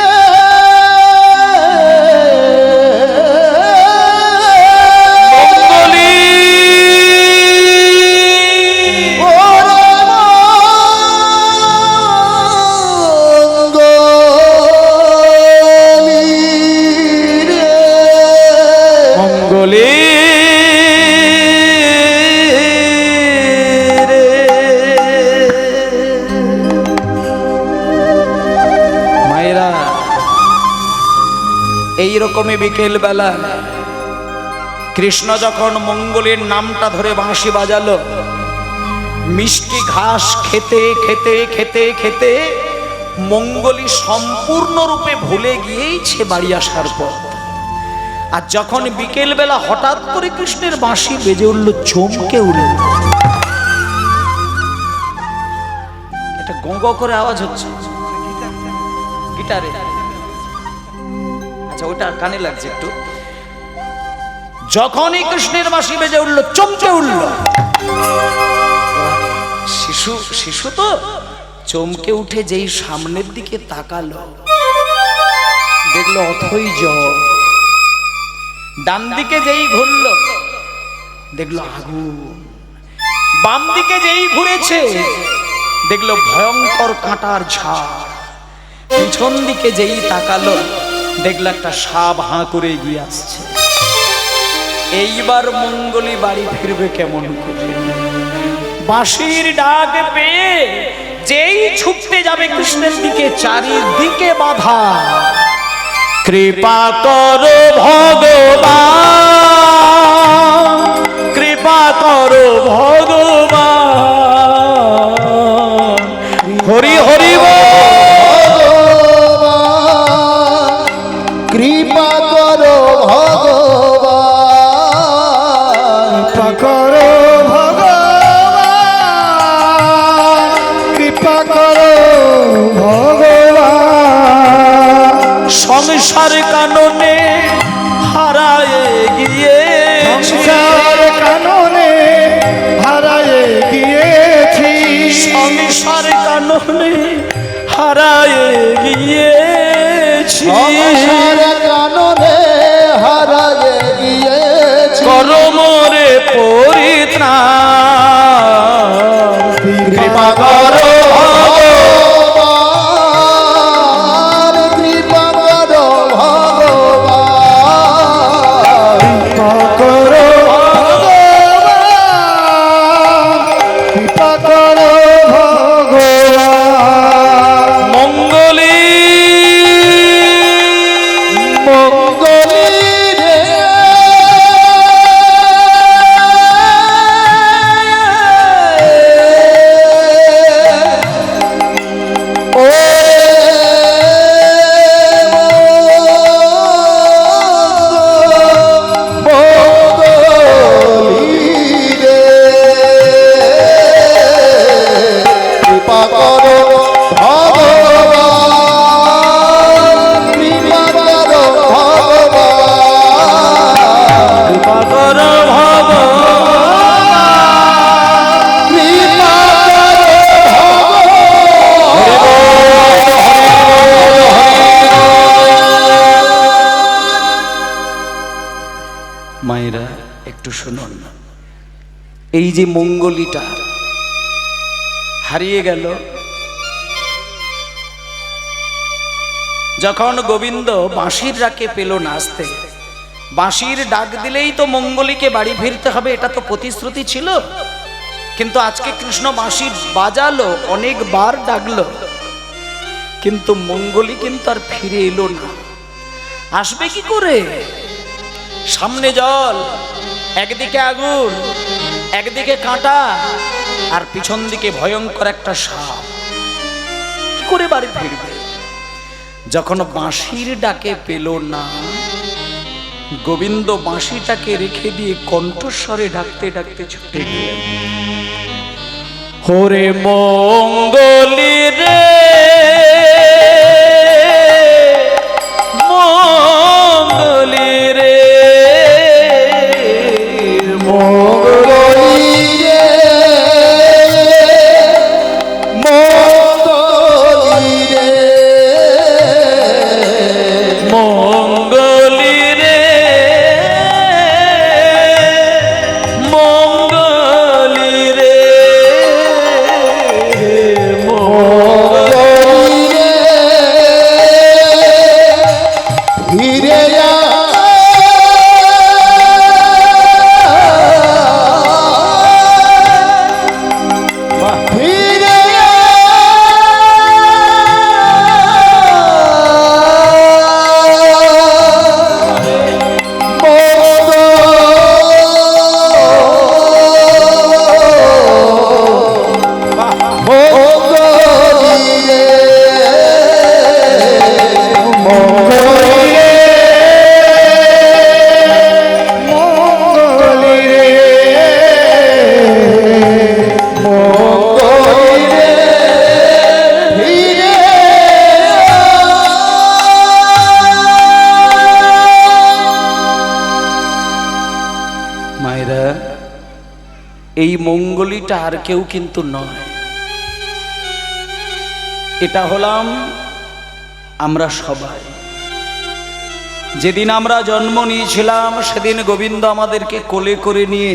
এইরকমই বিকেল বেলা কৃষ্ণ যখন মঙ্গলীর নামটা ধরে বাঁশি বাজালো, মিষ্টি ঘাস খেতে খেতে খেতে খেতে মঙ্গলী সম্পূর্ণরূপে ভুলে গিয়েইছে বাড়ি আসার পর। আর যখন বিকেল বেলা হঠাৎ করে কৃষ্ণের বাঁশি বেজে উঠল, চমকে উঠল, এটা গঙ্গ করে আওয়াজ হচ্ছে গিটারে। আচ্ছা ওটা কানে লাগছে একটু। যখনই কৃষ্ণের বাঁশি বেজে উঠল চমকে উঠল। শিশু শিশু তো চমকে উঠে যেই সামনের দিকে তাকালো, দেখলো অথই জল। ডান দিকে যেই ঘুরলো দেখলো আগুন। বাম দিকে যেই ঘুরেছে দেখলো ভয়ঙ্কর কাঁটার ঝাড়। পিছন দিকে যেই তাকালো দেখলো একটা সাপ হাঁ করে এগিয়ে আসছে। এইবার মঙ্গলি বাড়ি ফিরবে কেমন করে? বাঁশির ডাক পেয়ে যেই ছুটতে যাবে কৃষ্ণের দিকে, চারিদিকে বাধা। কৃপা করো ভগবান, কৃপা করো ভগবান, হরি হরি কৃপা করো ভগবান, কৃপা করো ভগবান, কৃপা করো ভগবান। সংসার কাননে হারায়ে গিয়ে, সংসার কাননে হারায়ে গিয়েছি, সংসার কাননে হারায়ে গিয়েছি। সংসার কাননে হারায়ে গিয়েছি, করমরে পরিত্রাণ। কৃপা করো ভগবান, কৃপা করো ভগবান, কৃপা করো ভগবান, কৃপা করো ভগবান। মঙ্গলী মঙ্গলী রে ও মঙ্গলী রে, কৃপা করো ভগবান, কৃপা করো ভগবান, কৃপা করো ভগবান। কৃপা মায়েরা একটু শুনুন, এই যে মঙ্গলীটা হারিয়ে গেল, যখন গোবিন্দ বাঁশির ডাকে পেল না আসতে, বাঁশির ডাক দিলেই তো মঙ্গলীকে বাড়ি ফিরতে হবে, এটা তো প্রতিশ্রুতি ছিল। কিন্তু আজকে কৃষ্ণ বাঁশি বাজালো, অনেকবার ডাকলো, কিন্তু মঙ্গলী কিন্তু আর ফিরে এলো না। আসবে কি করে? সামনে জল, একদিকে আগুন, একদিকে কাঁটা, আর পিছন দিকে ভয়ঙ্কর একটা সাপ। কি করে বাড়ি ফিরবে? যখন বাঁশির ডাকে পেল না, গোবিন্দ বাঁশিটাকে রেখে দিয়ে কণ্ঠস্বরে ডাকতে ডাকতে ছুটে গেলেন। হরে মঙ্গলী রে, মঙ্গলী রে, মঙ্গলী রে, মঙ্গলী রে, মঙ্গলী রে, মঙ্গলী রে, মঙ্গলী রে, ফিরে ফিরে মায়েরা, এই মঙ্গলীটা আর কেউ কিন্তু নয়, এটা হলাম আমরা সবাই। যেদিন আমরা জন্ম নিয়েছিলাম সেদিন গোবিন্দ আমাদেরকে কোলে করে নিয়ে